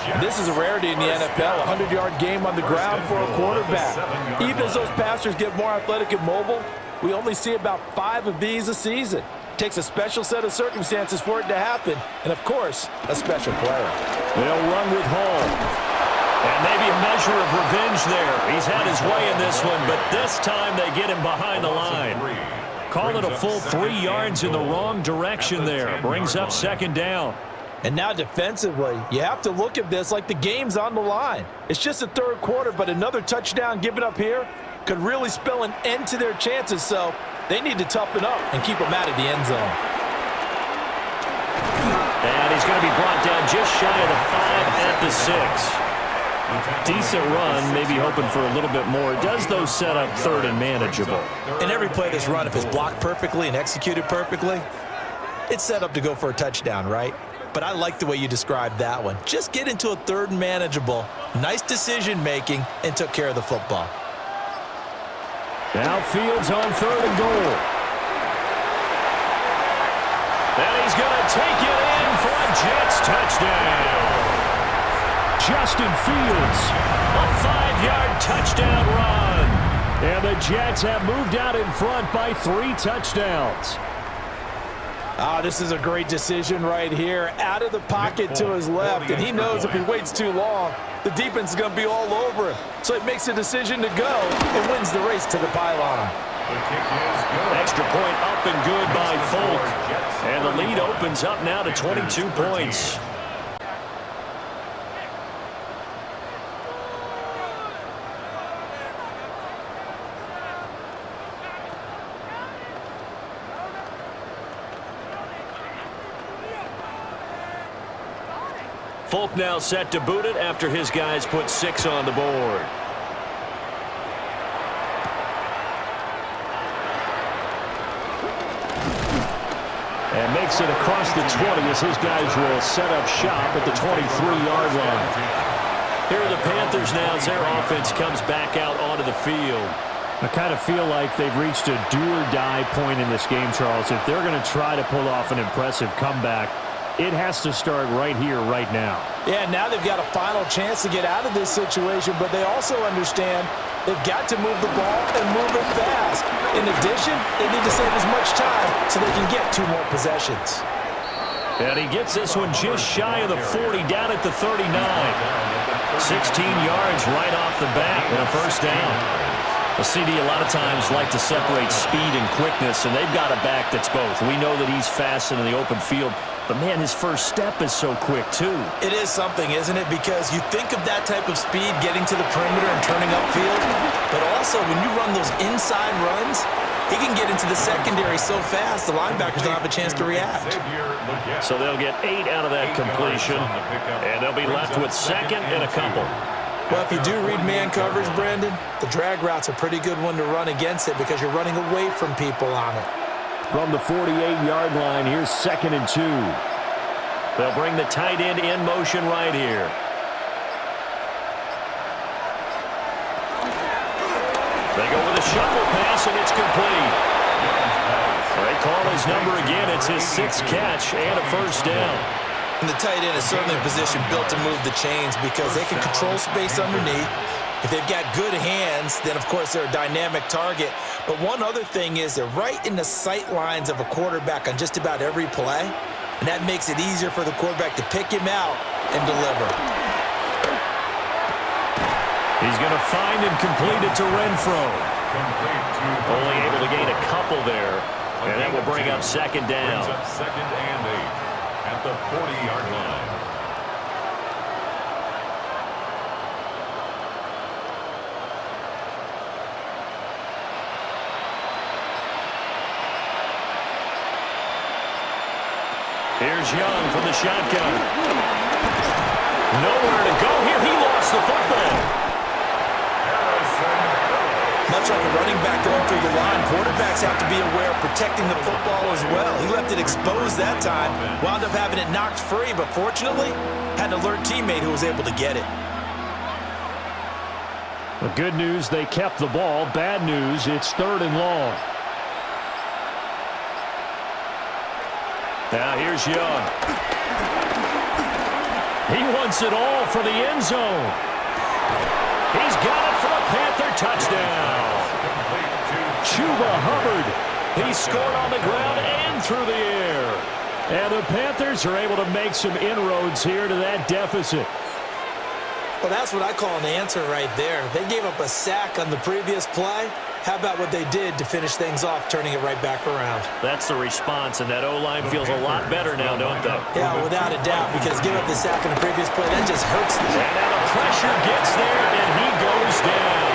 And this is a rarity in the NFL, a 100-yard game on the ground for a quarterback. Even as those passers get more athletic and mobile, we only see about 5 of these a season. It takes a special set of circumstances for it to happen, and of course, a special player. They'll run with Hall. And maybe a measure of revenge there. He's had his way in this one, but this time they get him behind the line. Call it a full 3 yards in the wrong direction there. Brings up second down. And now defensively, you have to look at this like the game's on the line. It's just the third quarter, but another touchdown given up here could really spell an end to their chances, so they need to toughen up and keep them out of the end zone. And he's going to be brought down just shy of the 5 at the 6. Decent run, maybe hoping for a little bit more. Does those set up third and manageable? And every play that's run, if it's blocked perfectly and executed perfectly, it's set up to go for a touchdown, right? But I like the way you described that one. Just get into a third and manageable, nice decision-making, and took care of the football. Now Fields on third and goal. And he's going to take it in for a Jets touchdown. Justin Fields. A 5-yard touchdown run. And the Jets have moved out in front by 3 touchdowns. This is a great decision right here. Out of the pocket to his left, and he knows if he waits too long, the defense is going to be all over him. So he makes a decision to go and wins the race to the pylon. Extra point up and good by Folk. And the lead opens up now to 22 points. Folk now set to boot it after his guys put 6 on the board. And makes it across the 20 as his guys will set up shop at the 23-yard line. Here are the Panthers now as their offense comes back out onto the field. I kind of feel like they've reached a do-or-die point in this game, Charles. If they're going to try to pull off an impressive comeback, it has to start right here, right now. Yeah, now they've got a final chance to get out of this situation, but they also understand they've got to move the ball and move it fast. In addition, they need to save as much time so they can get 2 more possessions. And he gets this one just shy of the 40, down at the 39. 16 yards right off the bat and a first down. The CD a lot of times like to separate speed and quickness, and they've got a back that's both. We know that he's fast in the open field, but, man, his first step is so quick, too. It is something, isn't it? Because you think of that type of speed getting to the perimeter and turning upfield, but also when you run those inside runs, he can get into the secondary so fast the linebackers don't have a chance to react. So they'll get 8 out of that completion, and they'll be left with second and a couple. Well, if you do read man coverage, Brandon, the drag route's a pretty good one to run against it because you're running away from people on it. From the 48-yard line, here's second and 2. They'll bring the tight end in motion right here. They go with a shuffle pass, and it's complete. They call his number again. It's his 6th catch and a first down. And the tight end is certainly a position built to move the chains because they can control space underneath. If they've got good hands, then, of course, they're a dynamic target. But one other thing is they're right in the sight lines of a quarterback on just about every play, and that makes it easier for the quarterback to pick him out and deliver. He's going to find and complete it to Renfro. Only able to gain a couple there. And that will bring up second down. Brings up second and 8 at the 40-yard line. Here's Young from the shotgun. Nowhere to go here. He lost the football. Much like a running back going through the line, quarterbacks have to be aware of protecting the football as well. He left it exposed that time, wound up having it knocked free, but fortunately, had an alert teammate who was able to get it. The good news, they kept the ball. Bad news, it's 3rd and long. Now here's Young. He wants it all for the end zone. He's got it for a Panther touchdown. Chuba Hubbard. He scored on the ground and through the air. And the Panthers are able to make some inroads here to that deficit. Well, that's what I call an answer right there. They gave up a sack on the previous play. How about what they did to finish things off, turning it right back around? That's the response, and that O-line feels a lot better now, don't they? Yeah, without a doubt, because giving up the sack in the previous play, that just hurts them. And now the pressure gets there, and he goes down.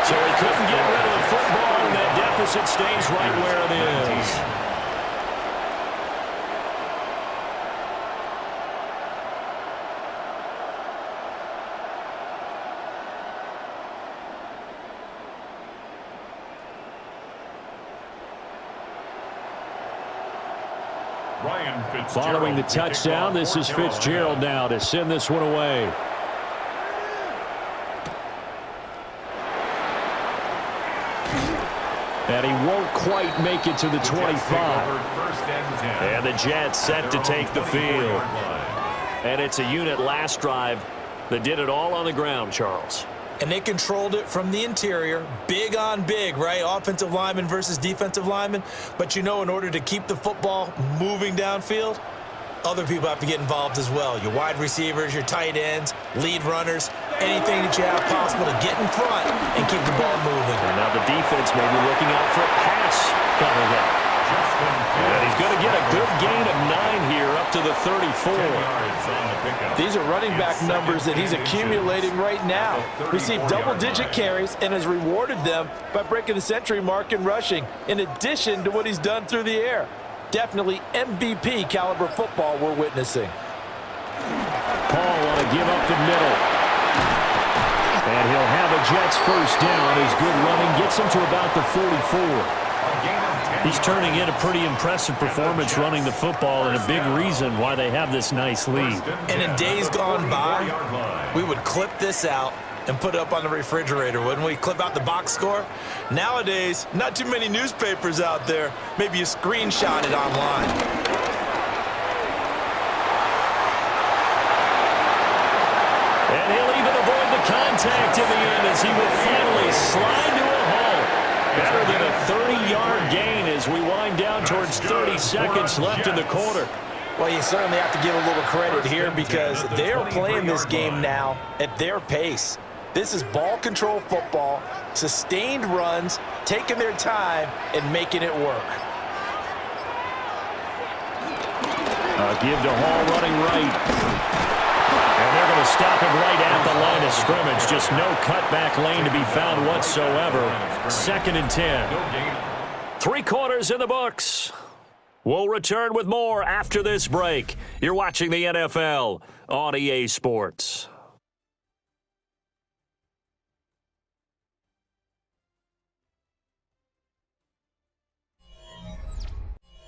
So he couldn't get rid of the football, and that deficit stays right where it is. Following the touchdown, this is Fitzgerald now to send this one away. And he won't quite make it to the 25. And the Jets set to take the field. And it's a unit last drive that did it all on the ground, Charles. And they controlled it from the interior, big on big, right? Offensive lineman versus defensive lineman. But you know, in order to keep the football moving downfield, other people have to get involved as well. Your wide receivers, your tight ends, lead runners, anything that you have possible to get in front and keep the ball moving. And now the defense may be looking out for a pass coming up. And he's going to get a good gain of 9 here up to the 34. These are running back numbers that he's accumulating right now. Received double-digit carries and has rewarded them by breaking the century mark in rushing, in addition to what he's done through the air. Definitely MVP caliber football we're witnessing. Paul want to give up the middle. And he'll have a Jets first down. His good running gets him to about the 44. He's turning in a pretty impressive performance running the football, and a big reason why they have this nice lead. And in days gone by, we would clip this out and put it up on the refrigerator, wouldn't we? Clip out the box score. Nowadays, not too many newspapers out there. Maybe you screenshot it online. And he'll even avoid the contact in the end as he will finally slide to a halt. Better than a 30-yard gain as we wind down towards 30 seconds left in the quarter. Well, you certainly have to give a little credit here because they're playing this game now at their pace. This is ball control football, sustained runs, taking their time and making it work. Give to Hall running right. And they're going to stop him right at the line of scrimmage. Just no cutback lane to be found whatsoever. 2nd and 10. 3 quarters in the books. We'll return with more after this break. You're watching the NFL on EA Sports.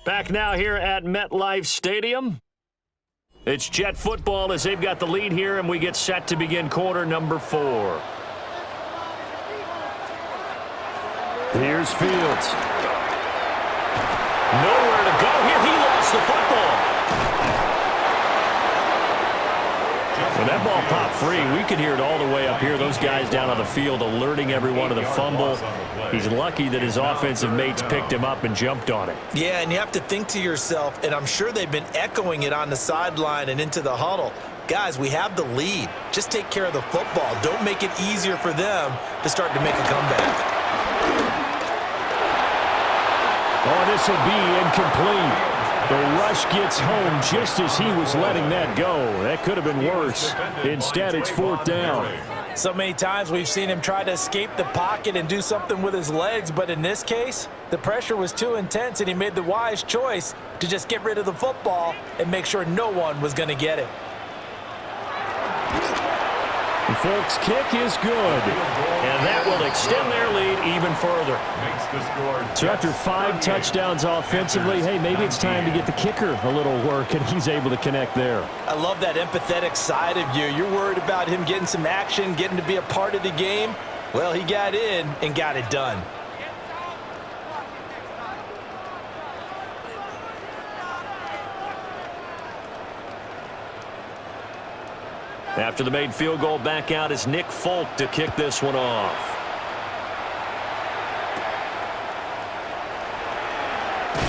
Back now here at MetLife Stadium. It's Jet football as they've got the lead here, and we get set to begin quarter number 4. Here's Fields. Nowhere to go here. He lost the football. When that ball popped free, we could hear it all the way up here. Those guys down on the field alerting everyone of the fumble. He's lucky that his offensive mates picked him up and jumped on it. Yeah, and you have to think to yourself, and I'm sure they've been echoing it on the sideline and into the huddle. guys, we have the lead. Just take care of the football. Don't make it easier for them to start to make a comeback. Oh, this will be incomplete. The rush gets home just as he was letting that go. That could have been worse. Instead, it's 4th down. So many times we've seen him try to escape the pocket and do something with his legs, but in this case, the pressure was too intense and he made the wise choice to just get rid of the football and make sure no one was going to get it. The Folks' kick is good. And that will extend their lead even further. So after 5 touchdowns offensively, hey, maybe it's time to get the kicker a little work, and he's able to connect there. I love that empathetic side of you. You're worried about him getting some action, getting to be a part of the game. Well, he got in and got it done. After the made field goal, back out is Nick Folk to kick this one off.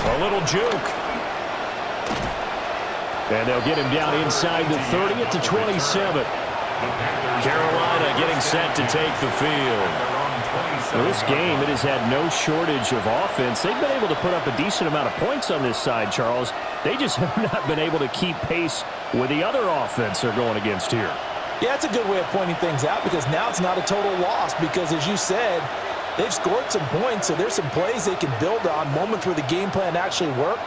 A little juke. And they'll get him down inside the 30 at the 27. Carolina getting set to take the field. Well, this game, it has had no shortage of offense. They've been able to put up a decent amount of points on this side, Charles. They just have not been able to keep pace with the other offense they're going against here. Yeah, it's a good way of pointing things out because now it's not a total loss because, as you said, they've scored some points, so there's some plays they can build on, moments where the game plan actually worked.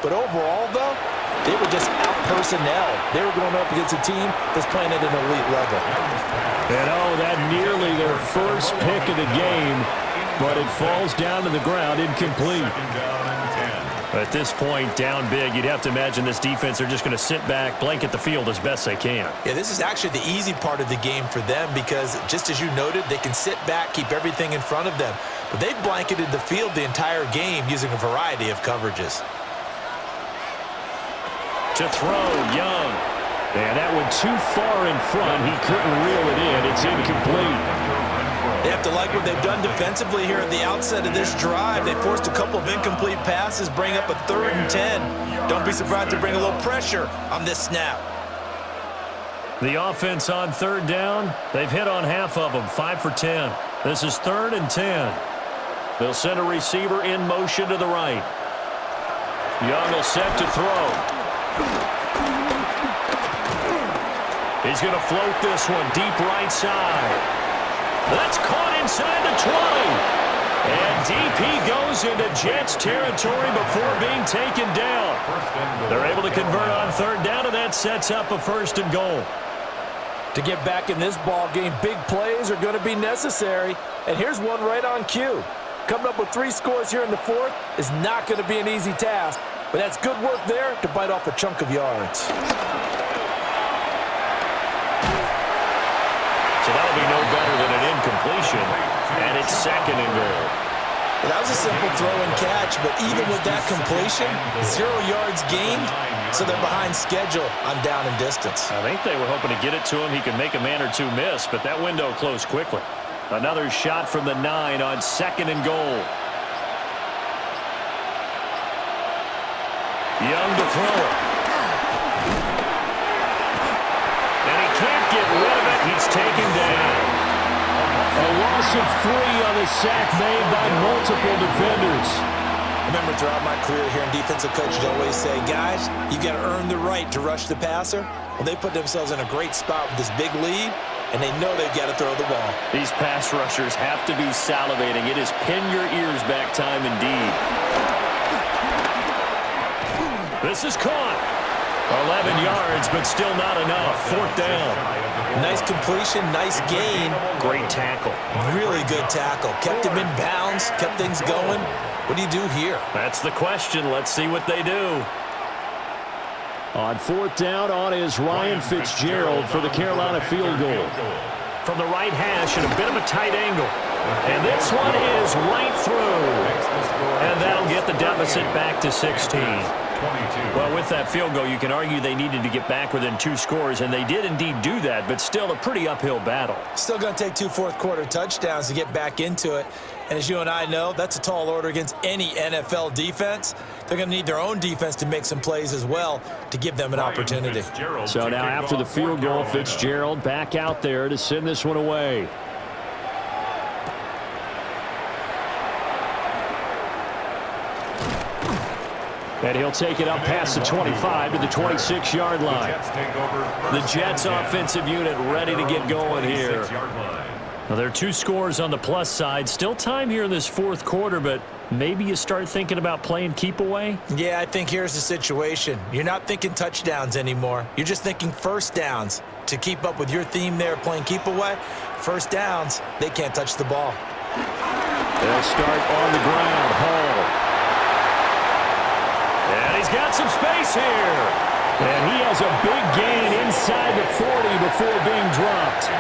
But overall, though, they were just out-personnel. They were going up against a team that's playing at an elite level. And, oh, that nearly their first pick of the game, but it falls down to the ground incomplete. At this point, down big, you'd have to imagine this defense are just going to sit back, blanket the field as best they can. Yeah, this is actually the easy part of the game for them because, just as you noted, they can sit back, keep everything in front of them. But they've blanketed the field the entire game using a variety of coverages. To throw, Young. And that one too far in front. He couldn't reel it in. It's incomplete. They have to like what they've done defensively here at the outset of this drive. They forced a couple of incomplete passes, bring up a 3rd and 10. Don't be surprised to bring a little pressure on this snap. The offense on 3rd down, they've hit on half of them, 5 for 10. This is 3rd and 10. They'll send a receiver in motion to the right. Young will set to throw. He's going to float this one deep right side. That's caught inside the 20. And DP goes into Jets territory before being taken down. They're able to convert on 3rd down, and that sets up a 1st and goal. To get back in this ball game, big plays are going to be necessary. And here's one right on cue. Coming up with 3 scores here in the 4th is not going to be an easy task, but that's good work there to bite off a chunk of yards. So that'll be no better than an incompletion, and it's 2nd and goal. Well, that was a simple throw and catch, but even with that completion, 0 yards gained, so they're behind schedule on down and distance. I think they were hoping to get it to him. He could make a man or two miss, but that window closed quickly. Another shot from the 9 on 2nd and goal. Young to throw it. And he can't get rid of it. He's taken down. A loss of 3 on the sack made by multiple defenders. Remember, throughout my career here in defensive coaches always say, guys, you got to earn the right to rush the passer. Well, they put themselves in a great spot with this big lead, and they know they've got to throw the ball. These pass rushers have to be salivating. It is pin your ears back time indeed. This is caught. 11 yards, but still not enough. 4th down. Nice completion, nice gain. Great tackle. Really good tackle. Kept him in bounds, kept things going. What do you do here? That's the question. Let's see what they do. On 4th down, on is Ryan Fitzgerald for the Carolina field goal. From the right hash and a bit of a tight angle. And this one is right through. And that'll get the deficit back to 16. Well, with that field goal, you can argue they needed to get back within 2 scores, and they did indeed do that, but still a pretty uphill battle. Still going to take 2 fourth-quarter touchdowns to get back into it. And as you and I know, that's a tall order against any NFL defense. They're going to need their own defense to make some plays as well to give them an opportunity. So now after the field goal, Fitzgerald back out there to send this one away. And he'll take it up past the 25 to the 26-yard line. The Jets offensive unit ready to get going here. Now, there are 2 scores on the plus side. Still time here in this fourth quarter, but maybe you start thinking about playing keep away? Yeah, I think here's the situation. You're not thinking touchdowns anymore. You're just thinking first downs. To keep up with your theme there, playing keep away, first downs, they can't touch the ball. They'll start on the ground. Hall. And he's got some space here. And he has a big gain inside the 40 before being dropped.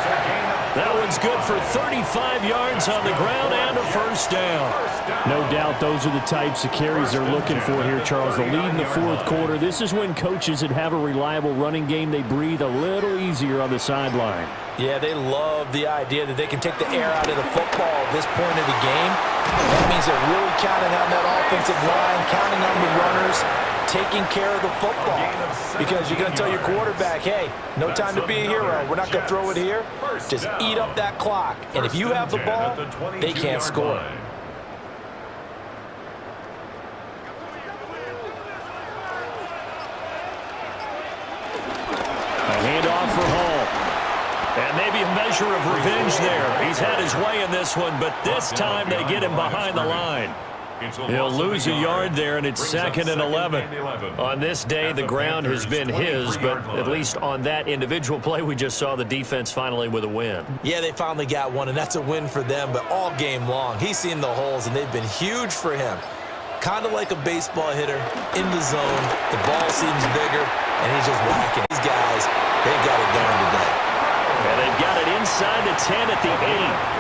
That one's good for 35 yards on the ground and a first down. No doubt those are the types of carries they're looking for here, Charles. The lead in the fourth quarter. This is when coaches that have a reliable running game, they breathe a little easier on the sideline. Yeah, they love the idea that they can take the air out of the football at this point of the game. That means they're really counting on that offensive line, counting on the runners, taking care of the football. Because you're going to tell your quarterback, hey, no time to be a hero. We're not going to throw it here. Just eat up that clock. And if you have the ball, they can't score. A handoff for Hall. And maybe a measure of revenge there. He's had his way in this one, but this time they get him behind the line. He'll lose a yard there, and it's 2nd and 11. On this day, the ground has been his, but at least on that individual play, we just saw the defense finally with a win. Yeah, they finally got one, and that's a win for them, but all game long, he's seen the holes, and they've been huge for him. Kind of like a baseball hitter in the zone. The ball seems bigger, and he's just whacking. These guys, they've got it going today. And they've got it inside the 10 at the 8.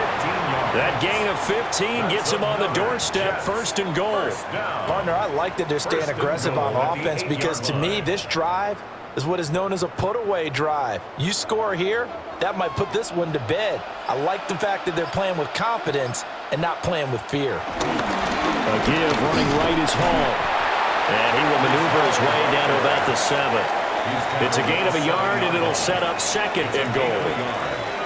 That gain of 15 gets him on the doorstep, 1st and goal. Partner, I like that they're staying aggressive on offense because to me, this drive is what is known as a put-away drive. You score here, that might put this one to bed. I like the fact that they're playing with confidence and not playing with fear. A give running right is Hall. And he will maneuver his way down to about the 7. It's a gain of a yard, and it'll set up 2nd and goal.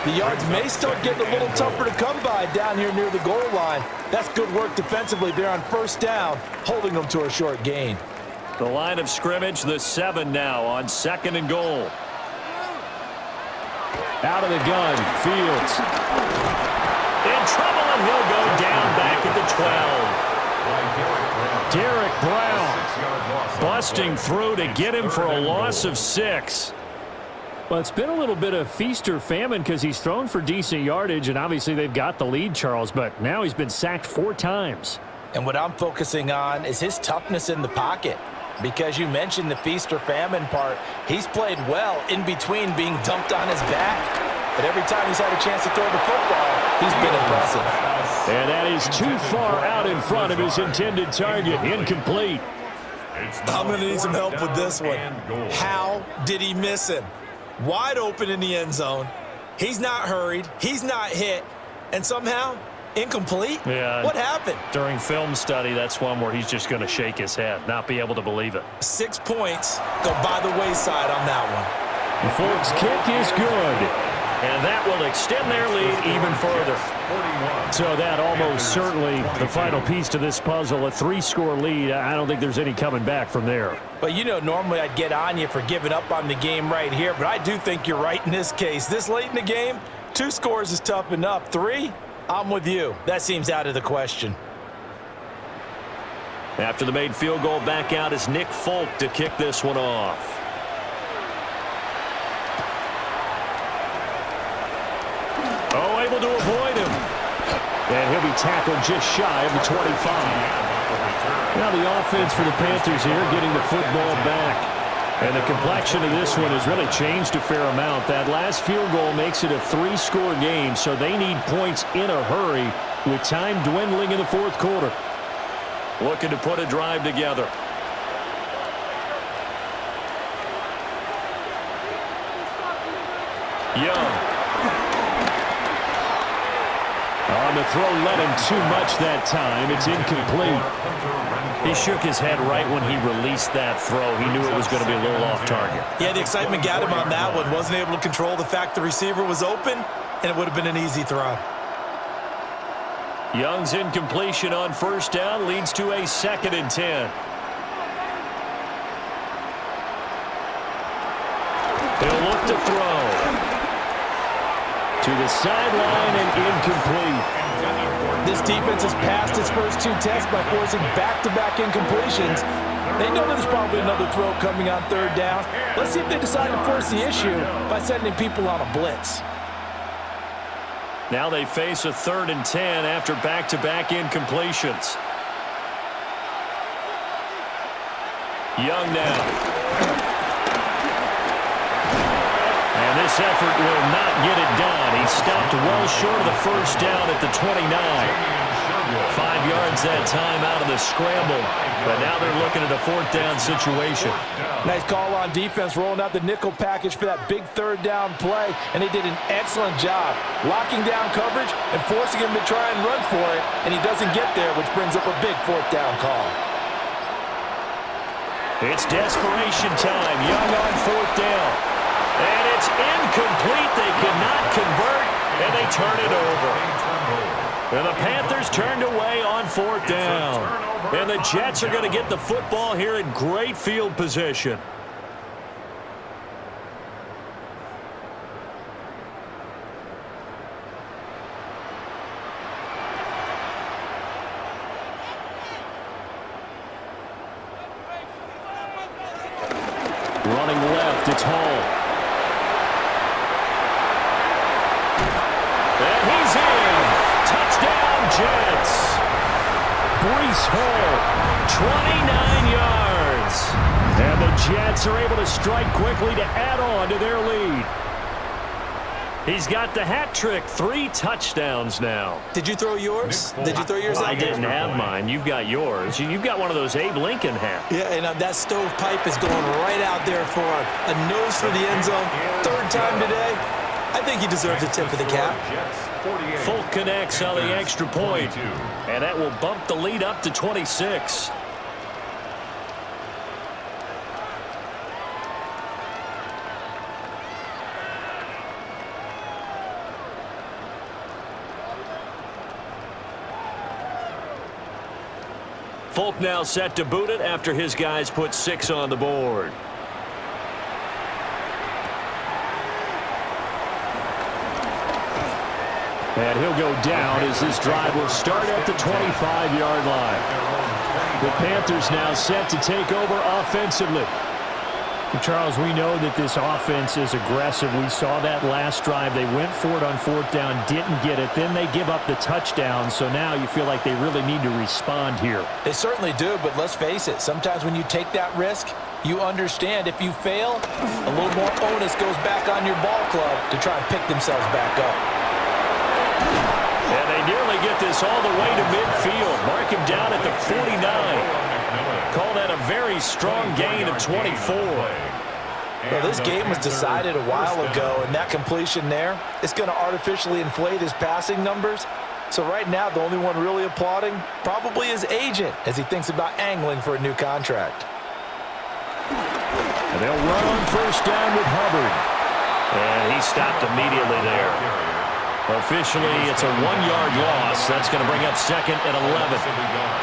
The yards may start getting a little tougher to come by down here near the goal line. That's good work defensively there on first down, holding them to a short gain. The line of scrimmage, the 7 now on 2nd and goal. Out of the gun, Fields. In trouble, and he'll go down back at the 12. Derek Brown busting through to get him for a loss of 6. Well, it's been a little bit of feast or famine because he's thrown for decent yardage, and obviously they've got the lead, Charles, but now he's been sacked 4 times. And what I'm focusing on is his toughness in the pocket. Because you mentioned the feast or famine part, he's played well in between being dumped on his back. But every time he's had a chance to throw the football, he's been impressive. And that is too far out in front of his intended target. Incomplete. I'm going to need some help with this one. How did he miss him? Wide open in the end zone. He's not hurried. He's not hit. And somehow, incomplete? Yeah. What happened? During film study, that's one where he's just going to shake his head, not be able to believe it. 6 points go by the wayside on that one. The Folks' kick is good. And that will extend their lead even further. So that almost certainly the final piece to this puzzle, a 3-score lead. I don't think there's any coming back from there. Well, you know, normally I'd get on you for giving up on the game right here, but I do think you're right in this case. This late in the game, 2 scores is tough enough. 3, I'm with you. That seems out of the question. After the made field goal, back out is Nick Folk to kick this one off. Oh, able to avoid him. And he'll be tackled just shy of the 25. Now the offense for the Panthers here getting the football back. And the complexion of this one has really changed a fair amount. That last field goal makes it a 3-score game, so they need points in a hurry with time dwindling in the fourth quarter. Looking to put a drive together. Young. On the throw, led him too much that time. It's incomplete. He shook his head right when he released that throw. He knew it was going to be a little off target. Yeah, the excitement got him on that one. Wasn't able to control the fact the receiver was open, and it would have been an easy throw. Young's incompletion on first down leads to a 2nd and 10. He'll look to throw. To the sideline and incomplete. This defense has passed its first 2 tests by forcing back-to-back incompletions. They know there's probably another throw coming on 3rd down. Let's see if they decide to force the issue by sending people on a blitz. Now they face a 3rd and 10 after back-to-back incompletions. Young now. And this effort will not get it done. He stopped well short of the first down at the 29. 5 yards that time out of the scramble. But now they're looking at a 4th down situation. Nice call on defense, rolling out the nickel package for that big 3rd down play. And they did an excellent job locking down coverage and forcing him to try and run for it. And he doesn't get there, which brings up a big 4th down call. It's desperation time. Young on 4th down. And it's incomplete. They cannot convert, and they turn it over. And the Panthers turned away on 4th down. And the Jets are going to get the football here in great field position. Running left, it's Hall. And he's in. Touchdown, Jets. Breece Hall, 29 yards. and the Jets are able to strike quickly to add on to their lead. He's got the hat trick. 3 touchdowns now. Did you throw yours? Did you throw yours out? I didn't have mine. You've got yours. You've got one of those Abe Lincoln hats. Yeah, and that stovepipe is going right out there for a nose for the end zone. 3rd time today. I think he deserves a tip of the cap. Folk connects on the extra point, and that will bump the lead up to 26. Folk now set to boot it after his guys put 6 on the board. And he'll go down as this drive will start at the 25-yard line. The Panthers now set to take over offensively. Charles, we know that this offense is aggressive. We saw that last drive. They went for it on 4th down, didn't get it. Then they give up the touchdown. So now you feel like they really need to respond here. They certainly do, but let's face it. Sometimes when you take that risk, you understand if you fail, a little more onus goes back on your ball club to try and pick themselves back up. And they nearly get this all the way to midfield. Mark him down at the 49. Call that a very strong gain of 24. Well, this game was decided a while ago, and that completion there is going to artificially inflate his passing numbers. So right now, the only one really applauding probably his agent as he thinks about angling for a new contract. And they'll run on 1st down with Hubbard. And he stopped immediately there. Officially, it's a 1-yard loss. That's going to bring up 2nd and 11.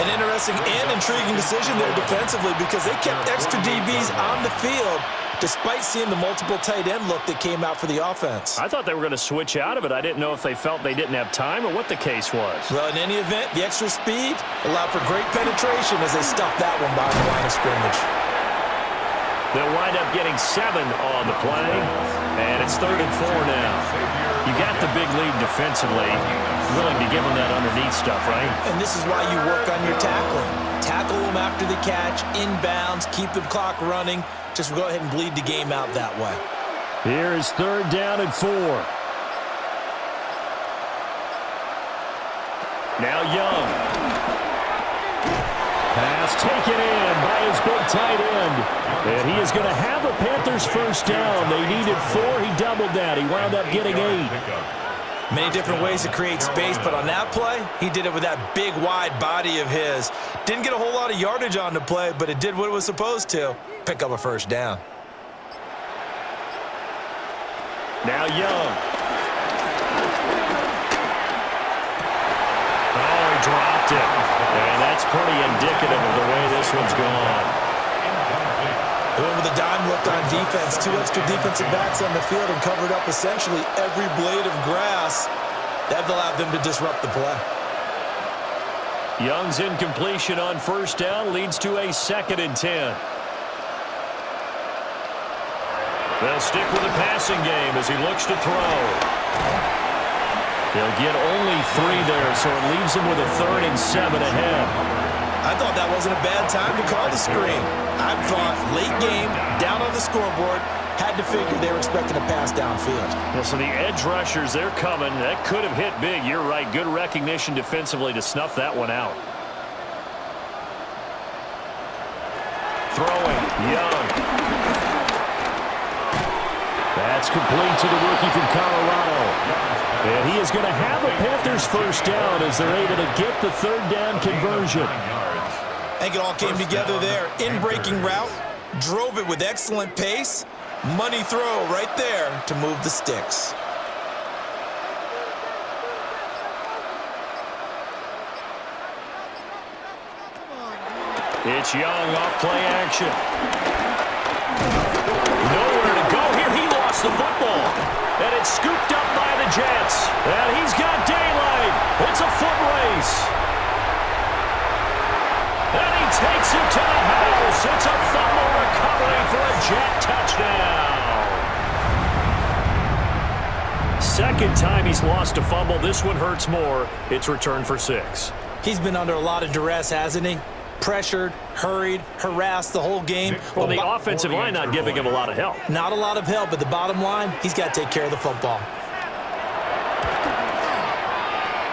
An interesting and intriguing decision there defensively because they kept extra DBs on the field despite seeing the multiple tight end look that came out for the offense. I thought they were going to switch out of it. I didn't know if they felt they didn't have time or what the case was. Well, in any event, the extra speed allowed for great penetration as they stuffed that one behind the line of scrimmage. They'll wind up getting 7 on the play, and it's 3rd and 4 now. You got the big lead defensively, willing to give them that underneath stuff, right? And this is why you work on your tackling. Tackle them after the catch, inbounds, keep the clock running. Just go ahead and bleed the game out that way. Here is 3rd down and 4. Now Young. Pass taken in by his big tight end. And he is going to have a Panthers first down. They needed 4. He doubled that. He wound up getting 8. Many different ways to create space, but on that play, he did it with that big, wide body of his. Didn't get a whole lot of yardage on the play, but it did what it was supposed to. Pick up a first down. Now Young. Oh, he dropped it. And that's pretty indicative of the way this one's gone. They went with a dime look on defense. 2 extra defensive backs on the field and covered up essentially every blade of grass. That allowed them to disrupt the play. Young's incompletion on first down leads to a 2nd and 10. They'll stick with the passing game as he looks to throw. They'll get only 3 there, so it leaves him with a 3rd and 7 ahead. I thought that wasn't a bad time to call the screen. I thought late game, down on the scoreboard, had to figure they were expecting a pass downfield. Well, so the edge rushers, they're coming. That could have hit big. You're right. Good recognition defensively to snuff that one out. Throwing, Young. That's complete to the rookie from Colorado. And he is going to have a Panthers first down as they're able to get the 3rd down conversion. I think it all came together there. In-breaking route, drove it with excellent pace. Money throw right there to move the sticks. It's Young off play action. Nowhere to go here. He lost the football. And it's scooped up by the Jets. And he's got daylight. It's a foot race. And he takes it to the house. It's a fumble recovery for a Jet touchdown. 2nd time he's lost a fumble. This one hurts more. It's returned for 6. He's been under a lot of duress, hasn't he? Pressured, hurried, harassed the whole game. Well, the offensive line not giving him a lot of help. Not a lot of help, but the bottom line, he's got to take care of the football.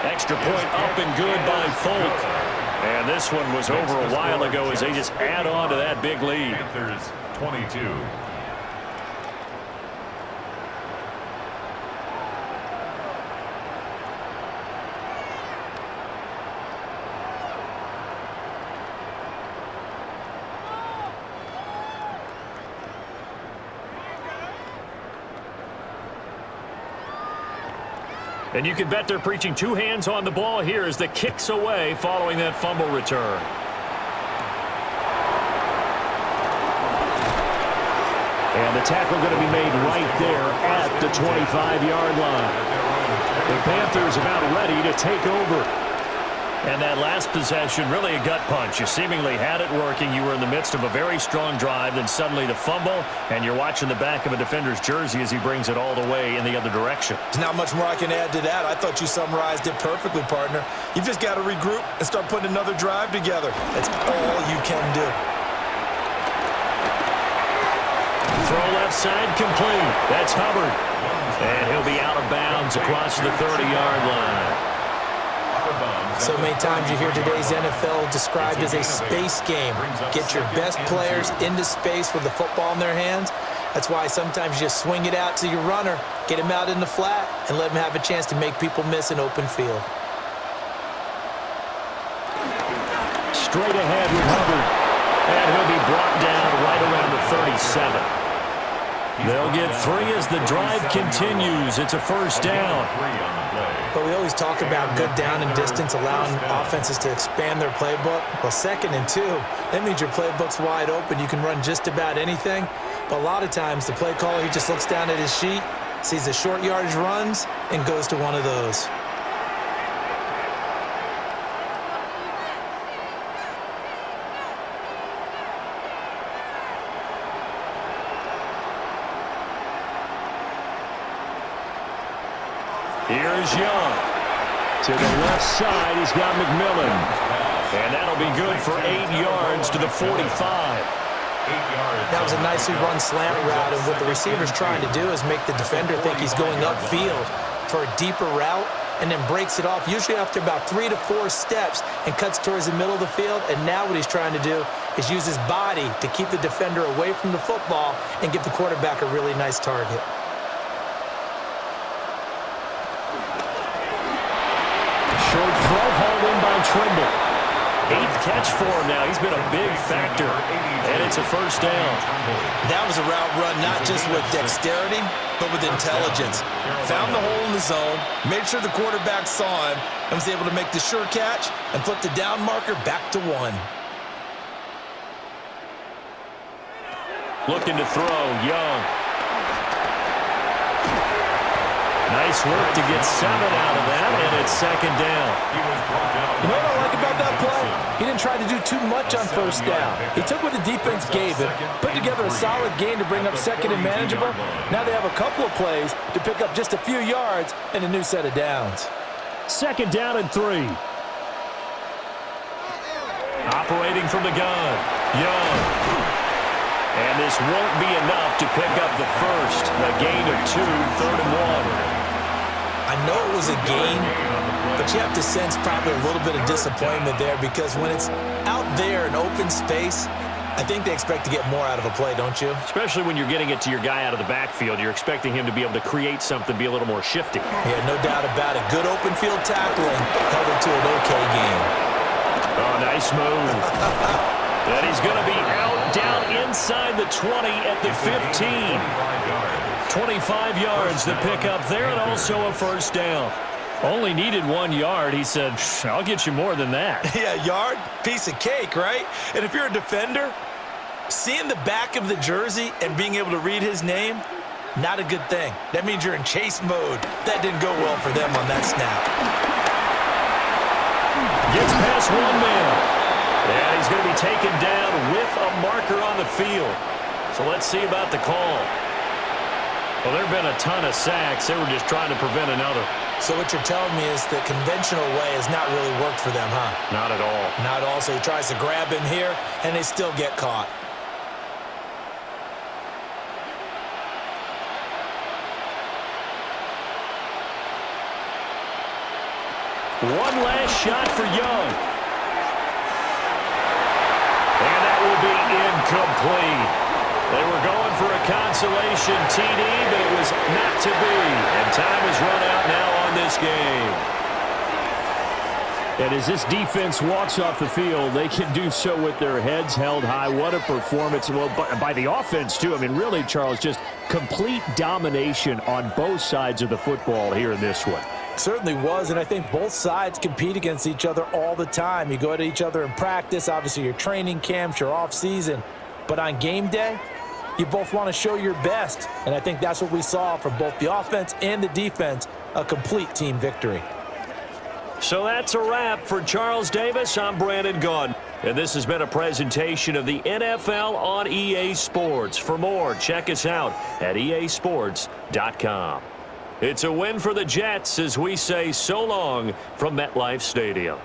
Extra point up and good by Folk. And this one was over a while ago as they just add on to that big lead. Panthers 22. And you can bet they're preaching 2 hands on the ball here as the kick's away following that fumble return. And the tackle going to be made right there at the 25-yard line. The Panthers about ready to take over. And that last possession, really a gut punch. You seemingly had it working. You were in the midst of a very strong drive, then suddenly the fumble, and you're watching the back of a defender's jersey as he brings it all the way in the other direction. There's not much more I can add to that. I thought you summarized it perfectly, partner. You've just got to regroup and start putting another drive together. That's all you can do. Throw left side complete. That's Hubbard. And he'll be out of bounds across the 30-yard line. So many times you hear today's NFL described as a space game. Get your best players into space with the football in their hands. That's why sometimes you just swing it out to your runner, get him out in the flat, and let him have a chance to make people miss an open field. Straight ahead with Hubbard. And he'll be brought down right around the 37. They'll get 3 as the drive continues. It's a first down. But we always talk about good down and distance, allowing offenses to expand their playbook. Well, 2nd and 2, that means your playbook's wide open. You can run just about anything. But a lot of times, the play caller, he just looks down at his sheet, sees the short yardage runs, and goes to one of those. Here's Young. To the left side, he's got McMillan. And that'll be good for 8 yards to the 45. That was a nicely run slant route, and what the receiver's trying to do is make the defender think he's going upfield for a deeper route. and then breaks it off, usually after about 3 to 4 steps, and cuts towards the middle of the field. And now what he's trying to do is use his body to keep the defender away from the football and give the quarterback a really nice target. Short throw hauled in by Trimble. 8th catch for him now. He's been a big factor, and it's a first down. That was a route run not just with dexterity, but with intelligence. Found the hole in the zone, made sure the quarterback saw him, and was able to make the sure catch and flip the down marker back to 1. Looking to throw, Young. Nice work to get 7 out of that, and it's second down. You know what I like about that play? He didn't try to do too much on first down. He took what the defense gave him, put together a solid gain to bring up second and manageable. Now they have a couple of plays to pick up just a few yards and a new set of downs. Second down and 3. Operating from the gun, Young. And this won't be enough to pick up the first. A gain of 2, 3rd and 1. I know it was a gain, but you have to sense probably a little bit of disappointment there, because when it's out there in open space, I think they expect to get more out of a play, don't you? Especially when you're getting it to your guy out of the backfield. You're expecting him to be able to create something, be a little more shifty. Yeah, no doubt about it. Good open field tackling held it to an okay game. Oh, nice move. And he's going to be out down inside the 20 at the 15. 25 yards to pick up there, and also a first down. Only needed 1 yard. He said, I'll get you more than that. Yeah, yard, piece of cake, right? And if you're a defender, seeing the back of the jersey and being able to read his name, not a good thing. That means you're in chase mode. That didn't go well for them on that snap. Gets past 1 man. And he's going to be taken down with a marker on the field. So let's see about the call. Well, there have been a ton of sacks. They were just trying to prevent another. So what you're telling me is the conventional way has not really worked for them, huh? Not at all. Not at all. So he tries to grab him here, and they still get caught. One last shot for Young. And that will be incomplete. They were going for a consolation TD, but it was not to be. And time has run out now on this game. And as this defense walks off the field, they can do so with their heads held high. What a performance. Well, by the offense, too. I mean, really, Charles, just complete domination on both sides of the football here in this one. Certainly was, and I think both sides compete against each other all the time. You go at each other in practice, obviously your training camps, your off-season. But on game day, you both want to show your best, and I think that's what we saw from both the offense and the defense, a complete team victory. So that's a wrap for Charles Davis. I'm Brandon Gaudin, and this has been a presentation of the NFL on EA Sports. For more, check us out at easports.com. It's a win for the Jets as we say so long from MetLife Stadium.